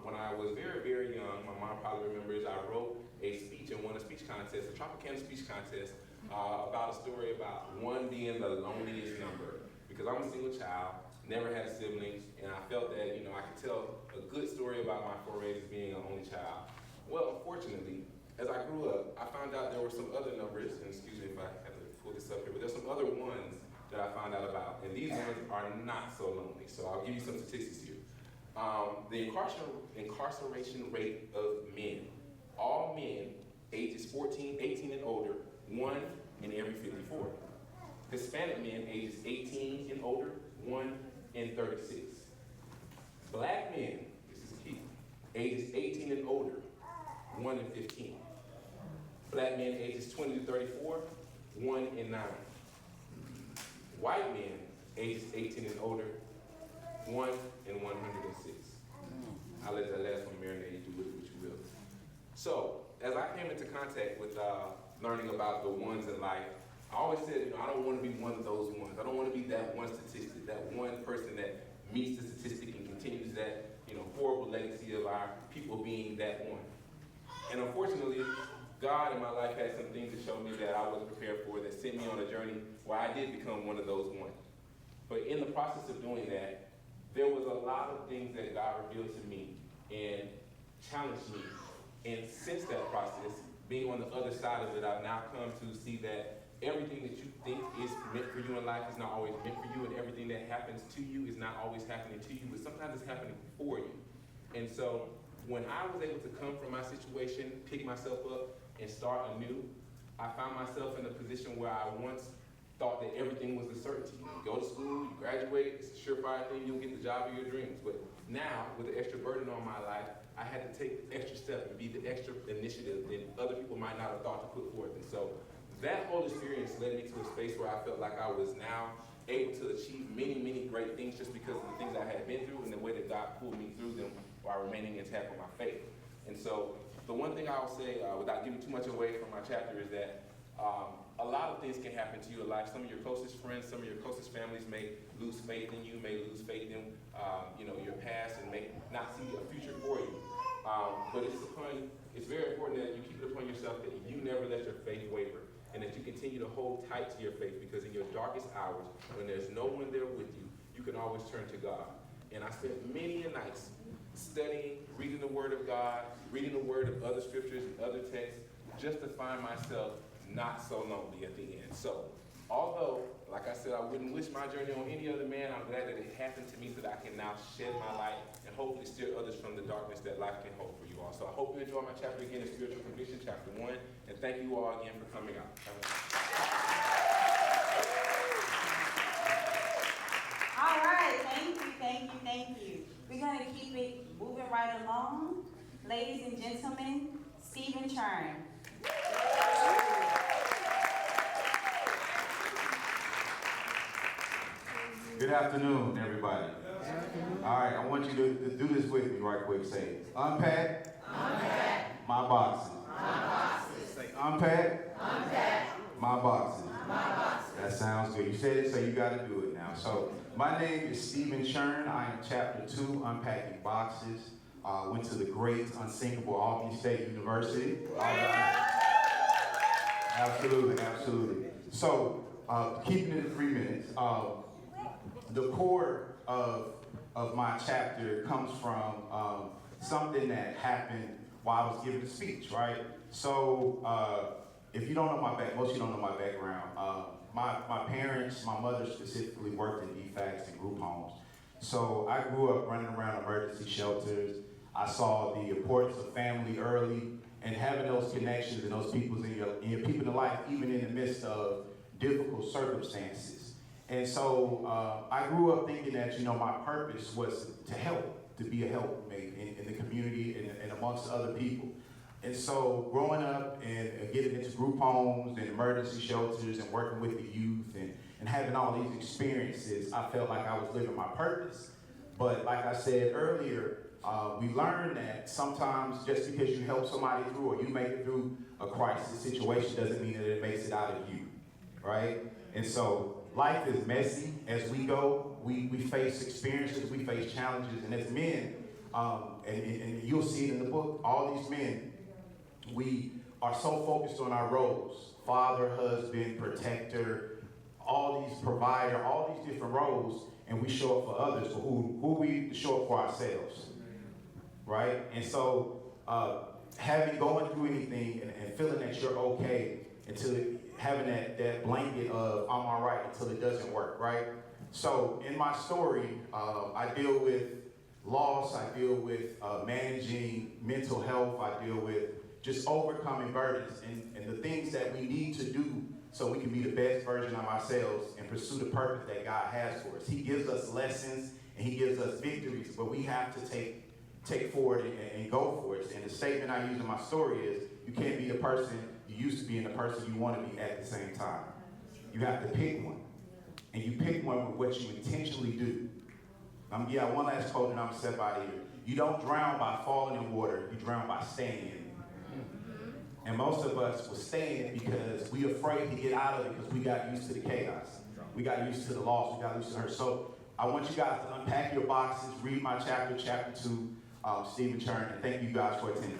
When I was very, very young, my mom probably remembers, I wrote a speech and won a speech contest, a Tropicana speech contest, about a story about one being the loneliest number. Because I'm a single child, never had siblings, and I felt that, I could tell a good story about my forays as being an only child. Well, unfortunately, as I grew up, I found out there were some other numbers, and excuse me if I have to pull this up here, but there's some other ones that I found out about, and these ones are not so lonely. So I'll give you some statistics here. The incarceration rate of men, all men ages 18 and older, 1 in every 54. Hispanic men ages 18 and older, 1 in 36. Black men, this is key, ages 18 and older, 1 in 15. Black men ages 20 to 34, 1 in 9. White men ages 18 and older, 1 in 106. I'll let that last one marinate, you do with it what you will. So, as I came into contact with learning about the ones in life, I always said, I don't want to be one of those ones. I don't want to be that one statistic, that one person that meets the statistic and continues that, horrible legacy of our people being that one. And unfortunately, God in my life had some things to show me that I wasn't prepared for, that sent me on a journey where I did become one of those ones. But in the process of doing that, there was a lot of things that God revealed to me and challenged me. And since that process, being on the other side of it, I've now come to see that everything that you think is meant for you in life is not always meant for you, and everything that happens to you is not always happening to you, but sometimes it's happening for you. And so when I was able to come from my situation, pick myself up, and start anew, I found myself in a position where I once thought that everything was a certainty. You go to school, you graduate, it's a surefire thing, you'll get the job of your dreams. But now, with the extra burden on my life, I had to take the extra step and be the extra initiative that other people might not have thought to put forth. And so that whole experience led me to a space where I felt like I was now able to achieve many, many great things just because of the things I had been through and the way that God pulled me through them while remaining intact with my faith. And so the one thing I'll say, without giving too much away from my chapter, is that a lot of things can happen to you in life. Some of your closest friends, some of your closest families may lose faith in you, may lose faith in your past, and may not see a future for you. But it's very important that you keep it upon yourself that you never let your faith waver, and that you continue to hold tight to your faith, because in your darkest hours, when there's no one there with you, you can always turn to God. And I spent many a nights studying, reading the Word of God, reading the Word of other scriptures and other texts, just to find myself not so lonely at the end. So, although, like I said, I wouldn't wish my journey on any other man, I'm glad that it happened to me so that I can now shed my light and hopefully steer others from the darkness that life can hold for you all. So I hope you enjoy my chapter again in Spiritual Conviction, chapter 1, and thank you all again for coming out. All right, thank you. We're going to keep it moving right along. Ladies and gentlemen, Stephen Churn. Good afternoon, everybody. All right, I want you to do this with me right quick. Say, unpack my boxes. Say, unpack my boxes. That sounds good. You said it, so you got to do it now. So, my name is Stephen Churn. I am chapter 2, Unpacking Boxes. Went to the great, unsinkable Albany State University. Absolutely. So, keeping it in 3 minutes. The core of my chapter comes from something that happened while I was giving a speech, right? So, if you don't know most of you don't know my background. My parents, my mother specifically, worked in DFACs and group homes. So I grew up running around emergency shelters. I saw the importance of family early, and having those connections and those people in your people in life, even in the midst of difficult circumstances. And so I grew up thinking that, my purpose was to help, to be a helpmate in the community and amongst other people. And so growing up and getting into group homes and emergency shelters and working with the youth and having all these experiences, I felt like I was living my purpose. But like I said earlier, we learned that sometimes just because you help somebody through or you make it through a crisis situation doesn't mean that it makes it out of you, right? And so life is messy as we go. We face experiences, we face challenges, and as men, and you'll see it in the book, all these men, we are so focused on our roles, father, husband, protector, all these provider, all these different roles, and we show up for others, but who we show up for ourselves, right? And so going through anything and feeling that you're okay until having that blanket of I'm all right until it doesn't work, right? So in my story, I deal with loss, I deal with managing mental health, I deal with just overcoming burdens and the things that we need to do so we can be the best version of ourselves and pursue the purpose that God has for us. He gives us lessons and he gives us victories, but we have to take forward and go for it. And the statement I use in my story is, you can't be the person you used to be and the person you want to be at the same time. You have to pick one. And you pick one with what you intentionally do. One last quote and I'm set out here. You don't drown by falling in water, you drown by staying in it. And most of us will stay in it because we're afraid to get out of it because we got used to the chaos. We got used to the loss, we got used to the hurt. So I want you guys to unpack your boxes, read my chapter 2, Stephen Churn, and thank you guys for attending.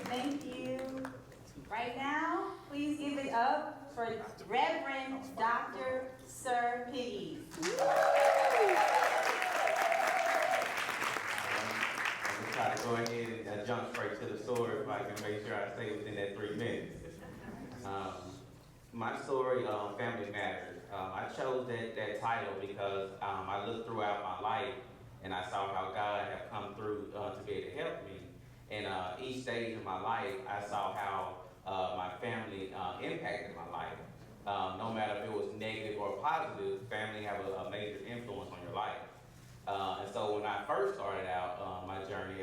Thank you. Right now, please give it up for Reverend Dr. Sir Pegues. I'm going to try to go ahead and jump straight to the story if I can make sure I stay within that 3 minutes. My story, Family Matters. I chose that title because I looked throughout my life and I saw how God had come through to be able to help me. And each stage of my life, I saw how my family impacted my life. No matter if it was negative or positive, family have a major influence on your life. And so when I first started out my journey,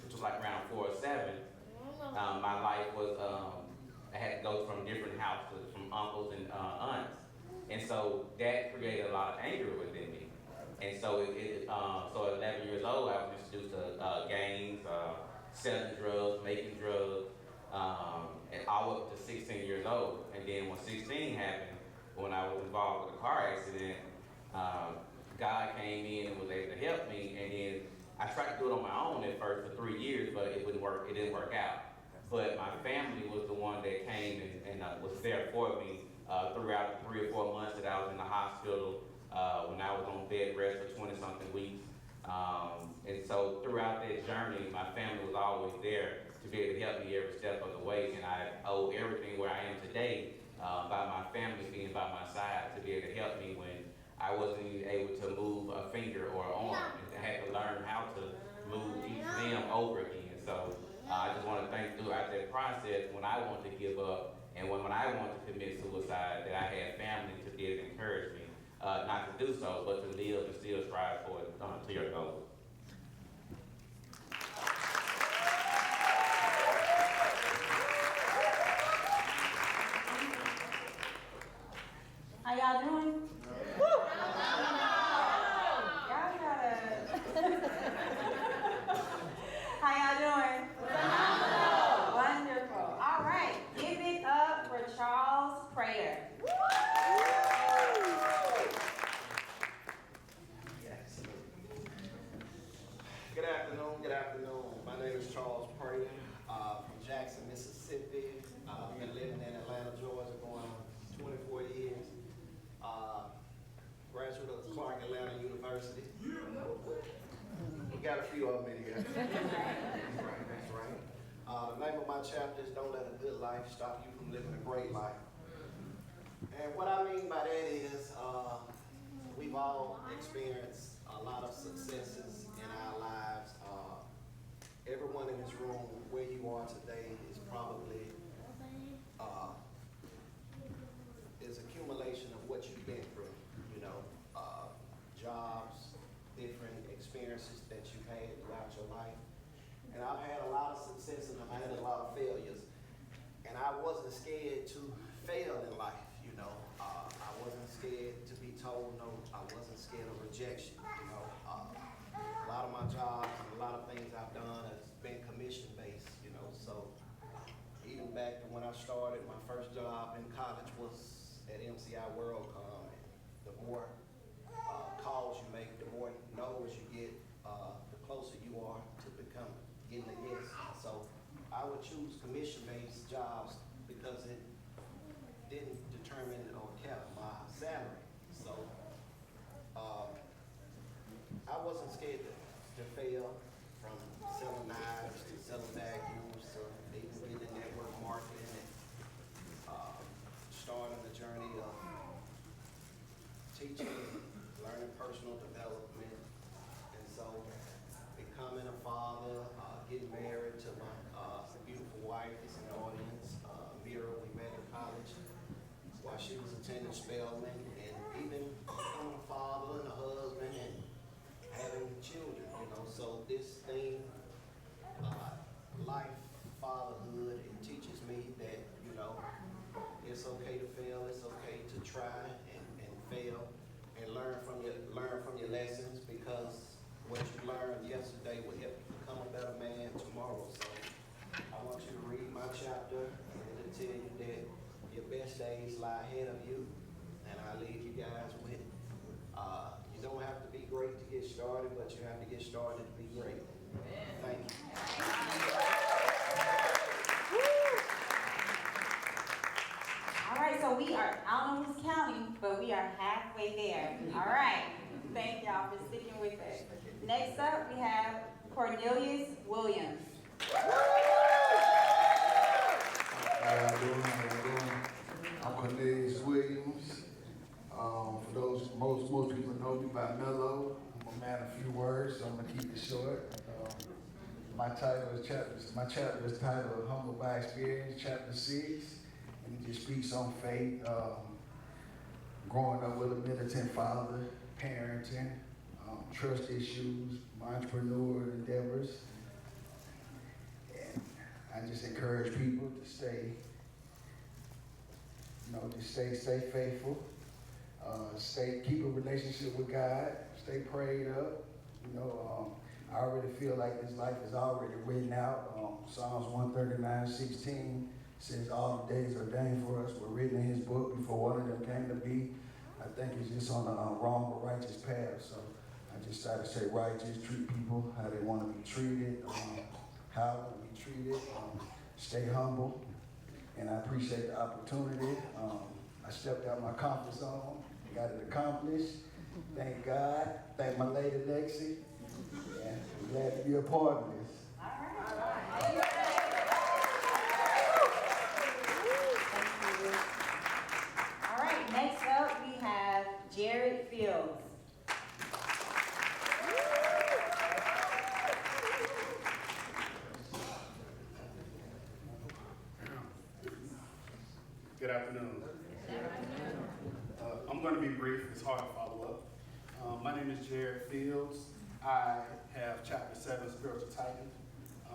which was like around 4 or 7, my life was, I had to go from different houses, from uncles and aunts. And so that created a lot of anger within me. And so so at 11 years old, I was introduced to gangs, selling drugs, making drugs, and all up to 16 years old. And then when 16 happened, when I was involved with a car accident, God came in and was able to help me. And then I tried to do it on my own at first for 3 years, but it wouldn't work. It didn't work out. But my family was the one that came and was there for me throughout the 3 or 4 months that I was in the hospital, when I was on bed rest for 20-something weeks. And so throughout that journey, my family was always there to be able to help me every step of the way. And I owe everything where I am today by my family being by my side to be able to help me when I wasn't even able to move a finger or an arm. And I had to learn how to move each limb over again. So I just want to thank throughout that process when I wanted to give up and when I wanted to commit suicide, that I had family to be able to encourage me not to do so, but to live and still strive for it to your goal. How y'all doing? Y'all gotta. How y'all doing? Wonderful. All right, give it up for Charles Prater. Good afternoon, good afternoon. My name is Charles Prater, from Jackson, Mississippi. I've been living in Atlanta, Georgia, going on 24 years. Graduate of Clark Atlanta University. We got a few of them in here. That's right. The name of my chapter is Don't Let a Good Life Stop You from Living a Great Life. And what I mean by that is, we've all experienced a lot of successes in our lives. Everyone in this room, where you are today, is probably is accumulation of what you've been through. You know, jobs, different experiences that you've had throughout your life. And I've had a lot of success and I've had a lot of failures. And I wasn't scared to fail in life. You know, I wasn't scared to be told no. I wasn't scared of rejection. You know, a lot of my jobs and a lot of things I've done has been commission based. You know, so even back to when I started, my first job in college was at MCI WorldCom. And the more calls you make, the more no's you get, the closer you are to getting a yes. So I would choose commission based jobs because it didn't determine or cap my salary. So I wasn't scared to fail, from selling knives to selling vacuums to even getting in network marketing and starting the journey of teaching, learning personal development, and so becoming a father, getting married to my beautiful wife is in the audience, Mira. We met in college while she was attending Spelman, and even becoming a father and a husband and having children, you know. So this thing, life, fatherhood, it teaches me that, you know, it's okay to fail, it's okay to try and fail, and learn from your lessons, because what you learned yesterday will help you become a better man tomorrow. So I want you to read my chapter, and it'll tell you that your best days lie ahead of you, and I leave you guys with, you don't have to be great to get started, but you have to get started to be great. Thank you. All right, so we are, I don't know who's counting, but we are halfway there. All right, thank y'all for sticking with us. Next up, we have Cornelius Williams. How y'all doing? I'm Cornelius Williams. For those, most people know me by Mello. I'm a man of few words, so I'm gonna keep it short. My chapter is titled Humble by Experience, chapter 6, and it just speaks on faith, growing up with a militant father, parenting, trust issues, my entrepreneur endeavors. And I just encourage people to stay, just stay faithful, keep a relationship with God, stay prayed up, I already feel like this life is already written out. Psalms 139:16 says all the days ordained for us were written in his book before one of them came to be. I think it's just on a wrong but righteous path. So I just try to say righteous, treat people how they want to be treated, how I want to be treated, stay humble. And I appreciate the opportunity. I stepped out my comfort zone, got it accomplished. Thank God. Thank my lady Lexi. And I'm glad to be a part of this. All right, next up we have Jared Fields. Good afternoon. I'm going to be brief. It's hard to follow up. My name is Jared Fields. I have Chapter 7, Spiritual Titan.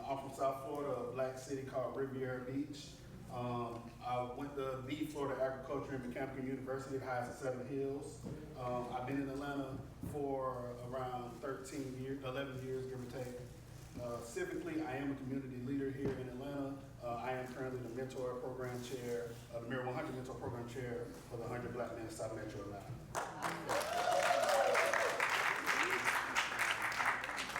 I'm from South Florida, a black city called Riviera Beach. I went to the Florida Agriculture and Mechanical University, the highest of 7 hills. I've been in Atlanta for around 11 years, give or take. Civically, I am a community leader here in Atlanta. I am currently the mentor program chair, the Mirror 100 mentor program chair for the 100 Black Men in South Metro Atlanta.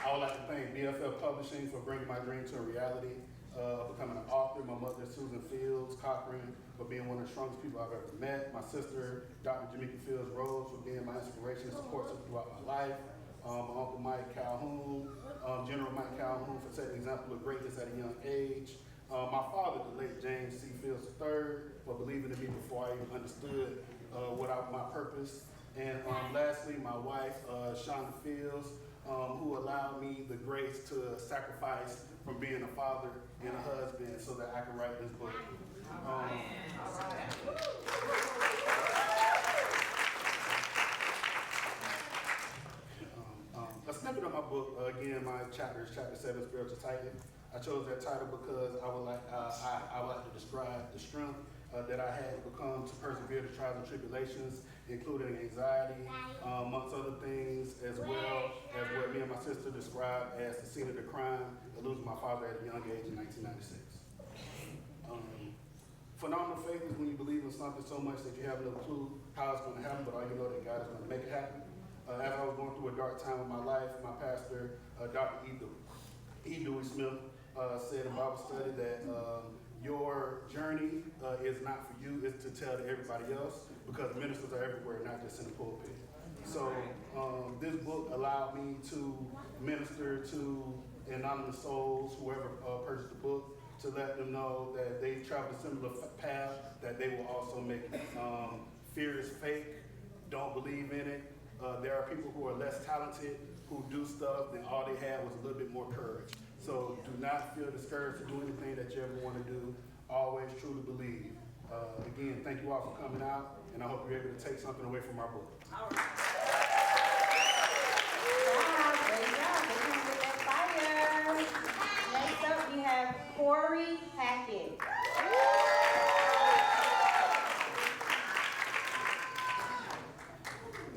I would like to thank BFL Publishing for bringing my dream to a reality, becoming an author. My mother, Susan Fields Cochran, for being one of the strongest people I've ever met. My sister, Dr. Jamaica Fields Rose, for being my inspiration and support system throughout my life. My Uncle Mike Calhoun, General Mike Calhoun, for setting an example of greatness at a young age. My father, the late James C. Fields III, for believing in me before I even understood my purpose. And lastly, my wife, Shonda Fields, who allowed me the grace to sacrifice from being a father and a husband so that I could write this book. A snippet of my book, again, my chapter is Chapter 7, Spiritual Titan. I chose that title because I would like to describe the strength that I had to become to persevere the trials and tribulations, including anxiety, amongst other things, as well as what me and my sister described as the scene of the crime, of losing my father at a young age in 1996. Phenomenal faith is when you believe in something so much that you have no clue how it's going to happen, but all you know that God is going to make it happen. As I was going through a dark time in my life, my pastor, Dr. E. Dewey Smith, said in Bible study that your journey is not for you, it's to tell to everybody else, because ministers are everywhere, not just in the pulpit. So this book allowed me to minister to anonymous souls, whoever purchased the book, to let them know that they traveled a similar path, that they will also make it. Fear is fake, don't believe in it. There are people who are less talented, who do stuff, and all they had was a little bit more courage. So do not feel discouraged to do anything that you ever want to do. Always truly believe. Again, thank you all for coming out, and I hope you're able to take something away from our book. All right. Wow, great job. They come with that fire. Next up, we have Corey Hackett.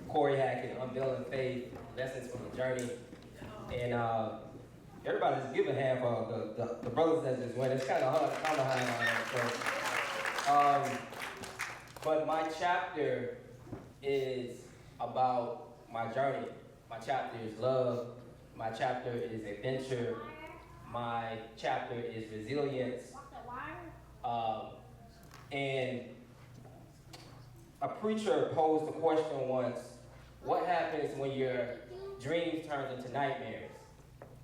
Corey Hackett, Unveiling Faith, Lessons from the Journey. And everybody just give a hand for the brothers that just went. It's kind of hard to come behind on that. But my chapter is about my journey. My chapter is love. My chapter is adventure. My chapter is resilience. And a preacher posed the question once, what happens when your dreams turn into nightmares?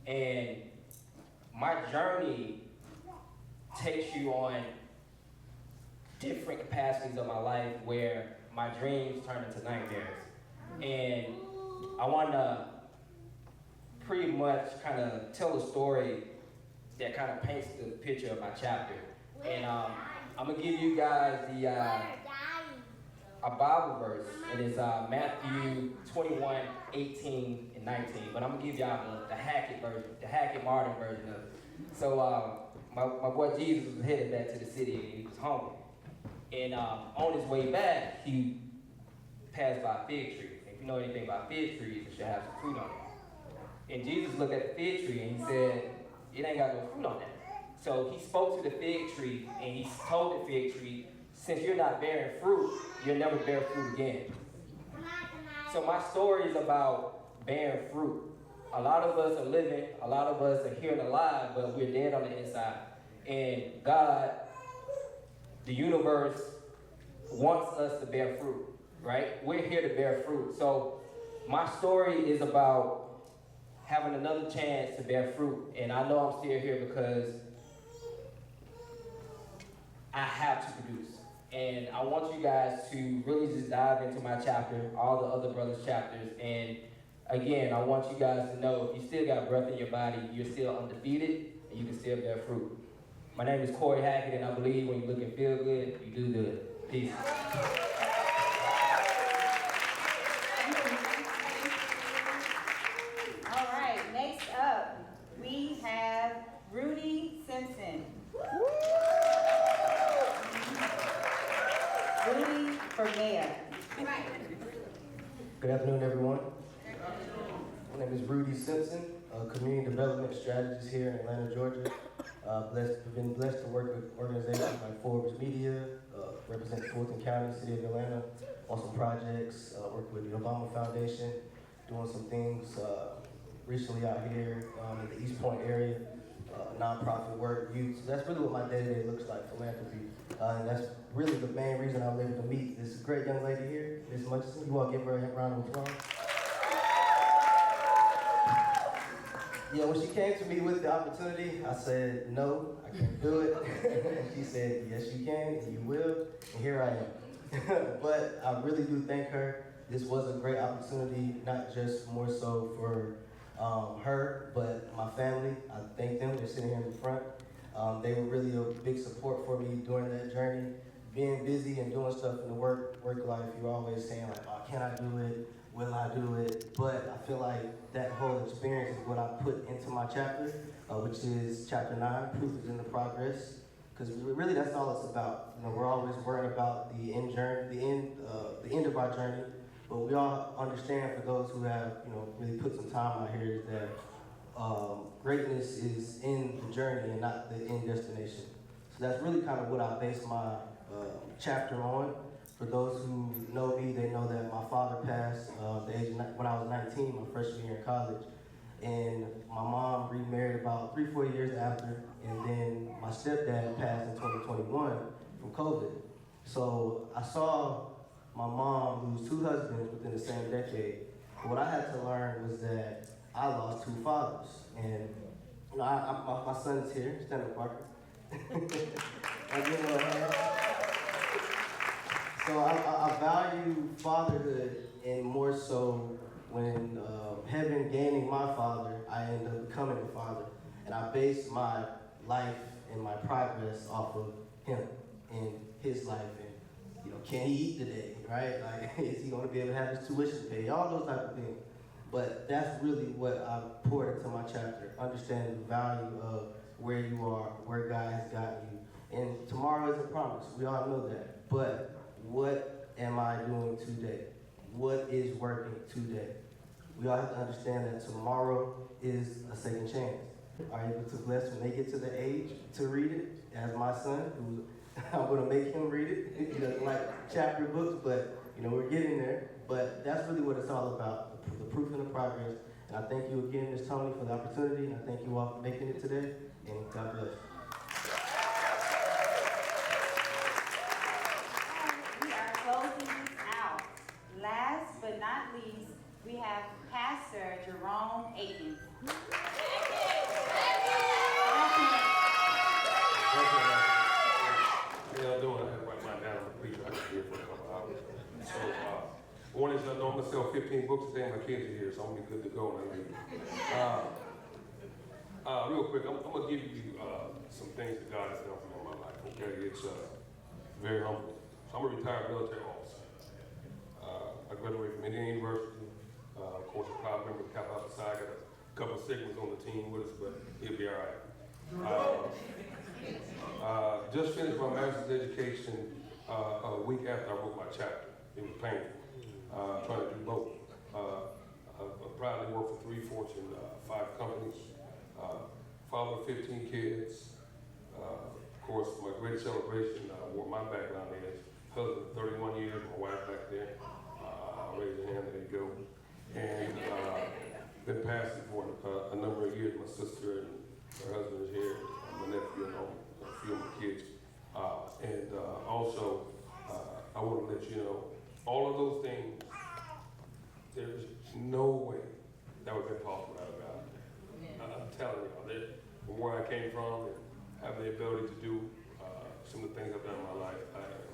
And my journey takes you on different capacities of my life where my dreams turn into nightmares. And I want to pretty much kind of tell a story that kind of paints the picture of my chapter. And I'm going to give you guys a Bible verse. It is Matthew 21, 18, and 19. But I'm going to give y'all the Hackett version, the Hackett modern version of it. So my boy Jesus was headed back to the city and he was hungry. And on his way back, he passed by a fig tree. If you know anything about fig trees, it should have some fruit on it. And Jesus looked at the fig tree and he said, it ain't got no fruit on that. So he spoke to the fig tree and he told the fig tree, since you're not bearing fruit, you'll never bear fruit again. So my story is about bearing fruit. A lot of us are living, a lot of us are here and alive, but we're dead on the inside. And God, the universe, wants us to bear fruit, right? We're here to bear fruit. So my story is about having another chance to bear fruit. And I know I'm still here because I have to produce. And I want you guys to really just dive into my chapter, all the other brothers' chapters. And again, I want you guys to know if you still got breath in your body, you're still undefeated, and you can still bear fruit. My name is Corey Hackett, and I believe when you look and feel good, you do good. Peace. All right, next up, we have Rudy Simpson. Rudy for mayor. Good afternoon, everyone. My name is Rudy Simpson, community development strategist here in Atlanta, Georgia. Been blessed to work with organizations like Forbes Media, represent Fulton County, City of Atlanta, on some projects, work with the Obama Foundation, doing some things recently out here in the East Point area, nonprofit work, youth. So that's really what my day-to-day looks like, philanthropy. And that's really the main reason I was able to meet this great young lady here, Ms. Mutchison. You all give her a round of applause. Yeah, when she came to me with the opportunity, I said, no, I can't do it. And she said, yes, you can, and you will, and here I am. But I really do thank her. This was a great opportunity, not just more so for her, but my family. I thank them. They're sitting here in the front. They were really a big support for me during that journey. Being busy and doing stuff in the work life, you're always saying like, oh, can I do it? Will I do it? But I feel like that whole experience is what I put into my chapter, which is chapter 9, Proof is in the Progress. Because really that's all it's about. You know, we're always worried about the end journey, the end of our journey. But we all understand, for those who have, you know, really put some time out here, is that greatness is in the journey and not the end destination. So that's really kind of what I base my chapter on. For those who know me, they know that my father passed when I was 19, my freshman year in college. And my mom remarried about 3-4 years after, and then my stepdad passed in 2021 from COVID. So I saw my mom lose 2 husbands within the same decade. What I had to learn was that I lost 2 fathers. And you know, my son's here, stand up, Parker. So I value fatherhood, and more so when heaven gaining my father, I end up becoming a father. And I base my life and my progress off of him and his life. And, you know, can he eat today, right? Like, is he going to be able to have his tuition paid? All those type of things. But that's really what I poured into my chapter, understanding the value of where you are, where God has gotten you. And tomorrow isn't promised. We all know that. But what am I doing today? What is working today? We all have to understand that tomorrow is a second chance. Are you able to bless when they get to the age to read it? As my son, who I'm going to make him read it. He doesn't like chapter books, but you know, we're getting there. But that's really what it's all about, the proof and the progress. And I thank you again, Ms. Tony, for the opportunity. And I thank you all for making it today. And God bless. We are closing this out. Last but not least, we have Pastor Jerome Adkins. How y'all doing? I had to write mine down on the preacher. I can be here for a couple hours. So, one is I know I'm gonna sell 15 books today. My kids are here, so I'm gonna be good to go. Real quick, I'm gonna give you some things that God has done for me in my life. Okay, it's very humbling. So I'm a retired military officer. I graduated from Indiana University. Of course, a proud member of the Kappa Alpha Psi. I got a couple of Sigmas on the team with us, but he'll be all right. Just finished my master's education a week after I wrote my chapter. It was painful. Trying to do both. A proudly work for 3 Fortune 5 companies. Father of 15 kids. Of course, my great celebration, what my background is, husband 31 years, my wife back there. I'll raise your hand, there you go. And been pastoring for a number of years. My sister and her husband is here, my nephew and a few of my kids. Also, I want to let you know, all of those things, there's no way that would have been possible without God. I'm telling y'all, that from where I came from and having the ability to do some of the things I've done in my life, I am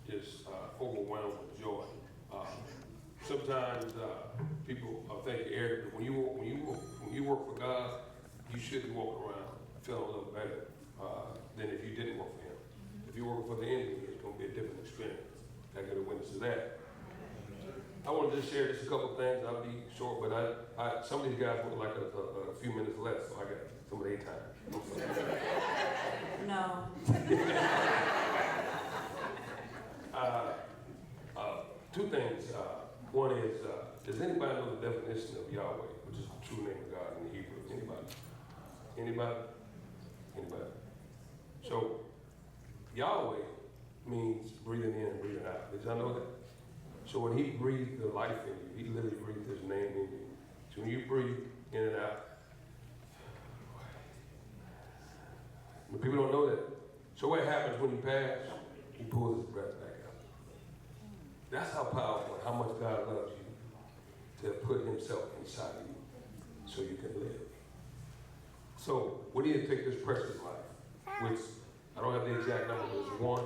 just overwhelmed with joy. Sometimes people think you're arrogant. When you work for God, you should be walking around feeling a little better than if you didn't work for Him. If you're working for the enemy, it's going to be a different experience. I get a witness to that. I want to just share just a couple things. I'll be short, but some of these guys would like a few minutes less, so I got some of their time. No. Two things. One is, does anybody know the definition of Yahweh, which is the true name of God in the Hebrew? Anybody? Anybody? Anybody? So, Yahweh means breathing in and breathing out. Did y'all know that? So when He breathed the life in you, He literally breathed His name in you. So when you breathe in and out, but people don't know that. So what happens when you pass? He pulls His breath back out. That's how powerful, how much God loves you, to put Himself inside of you so you can live. So we need to take this precious life, which I don't have the exact number, but it's 1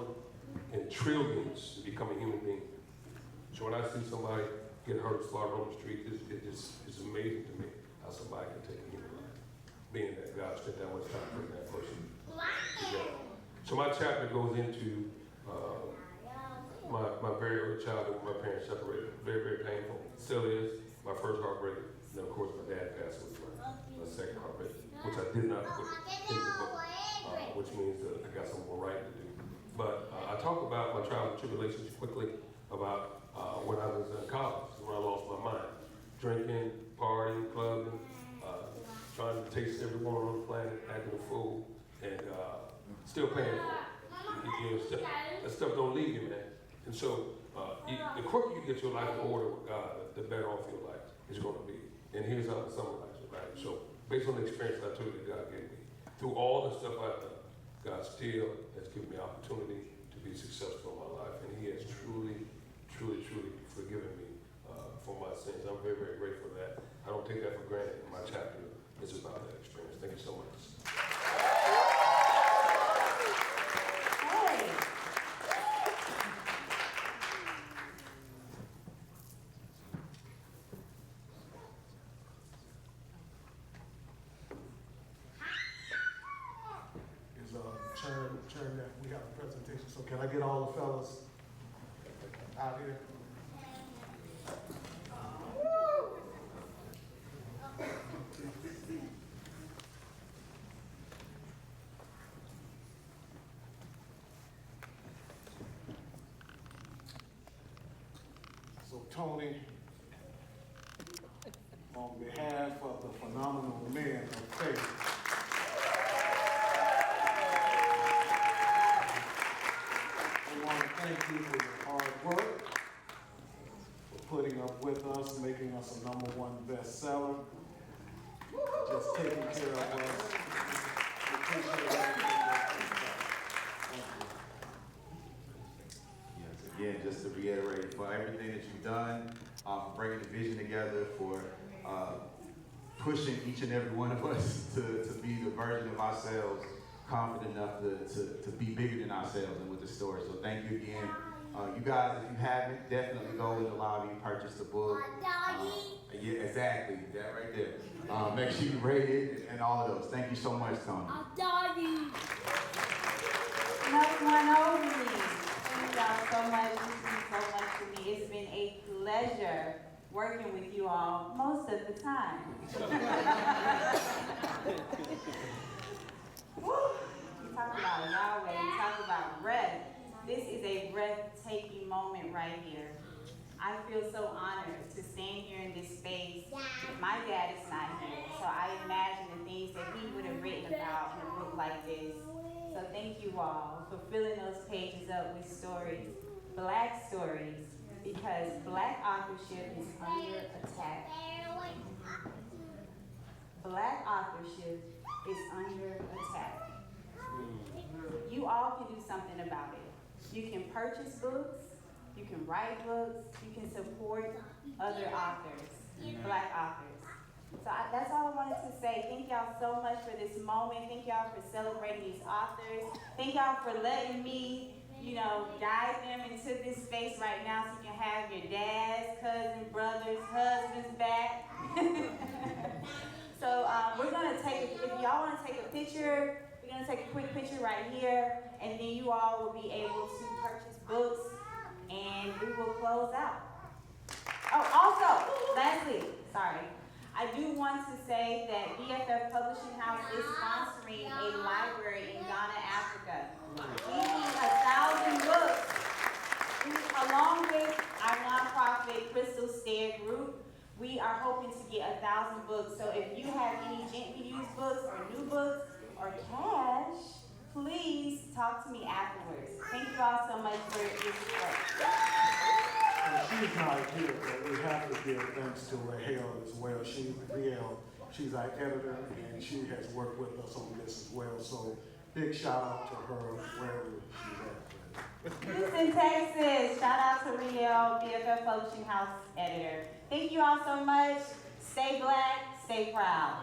in trillions to become a human being. So when I see somebody get hurt or slaughtered on the street, it's amazing to me how somebody can take a human life, being that God spent that much time putting that person together. So my chapter goes into my very early childhood when my parents separated. Very, very painful. Still is. My first heartbreak. And then, of course, my dad passed away. My second heartbreak, which I did not put in the book, which means that I got some more writing to do. But I talk about my trials and tribulations quickly about when I was in college, when I lost my mind. Drinking, partying, clubbing, trying to taste everyone on the planet, acting a fool, and still paying for it. That stuff don't leave you, man. And so, the quicker you get your life in order with God, the better off your life is going to be. And here's how to summarize it, right? So, based on the experience I told you that God gave me, through all the stuff I've done, God still has given me opportunity to be successful in my life. And He has truly, truly, truly forgiven me for my sins. I'm very, very grateful for that. I don't take that for granted. And my chapter is about that experience. Thank you so much. Churn that we have a presentation. So can I get all the fellas out here? So Tony, on behalf of the phenomenal men of faith, thank you for your hard work, for putting up with us, making us a #1 bestseller, just taking care of us. We appreciate everything. Yes, again, just to reiterate, for everything that you've done, for bringing the vision together, for pushing each and every one of us to be the version of ourselves confident enough to be bigger than ourselves and with the story. So thank you again. You guys, if you haven't, definitely go in the lobby, purchase the book. Yeah, exactly. That right there. Make sure you rate it and all of those. Thank you so much, Tony. Number one only. Thank y'all so much. This means so much to me. It's been a pleasure working with you all most of the time. Woo! You talk about Yahweh, you talk about breath. This is a breathtaking moment right here. I feel so honored to stand here in this space with my like this. So thank you all for filling those pages up with stories, Black stories, because Black authorship is under attack. Black authorship is under attack. You all can do something about it. You can purchase books, you can write books, you can support other authors, Black authors. So that's all I wanted to say. Thank y'all so much for this moment. Thank y'all for celebrating these authors. Thank y'all for letting me, guide them into this space right now so you can have your dads, cousins, brothers, husbands back. So we're going to take, if y'all want to take a picture, we're going to take a quick picture right here, and then you all will be able to purchase books, and we will close out. Oh, also, lastly, I do want to say that BFF Publishing House is sponsoring a library in Ghana, Africa. We need 1,000 books, along with our nonprofit Crystal Stair Group. We are hoping to get 1,000 books. So if you have any gently used books or new books or cash, please talk to me afterwards. Thank you all so much for your support. She's not here, but we have to give thanks to Rahel as well. She's our editor, and she has worked with us on this as well. So big shout out to her wherever she's at. Houston, Texas. Shout out to Rahel, BFF Publishing House editor. Thank you all so much. Stay Black, stay proud.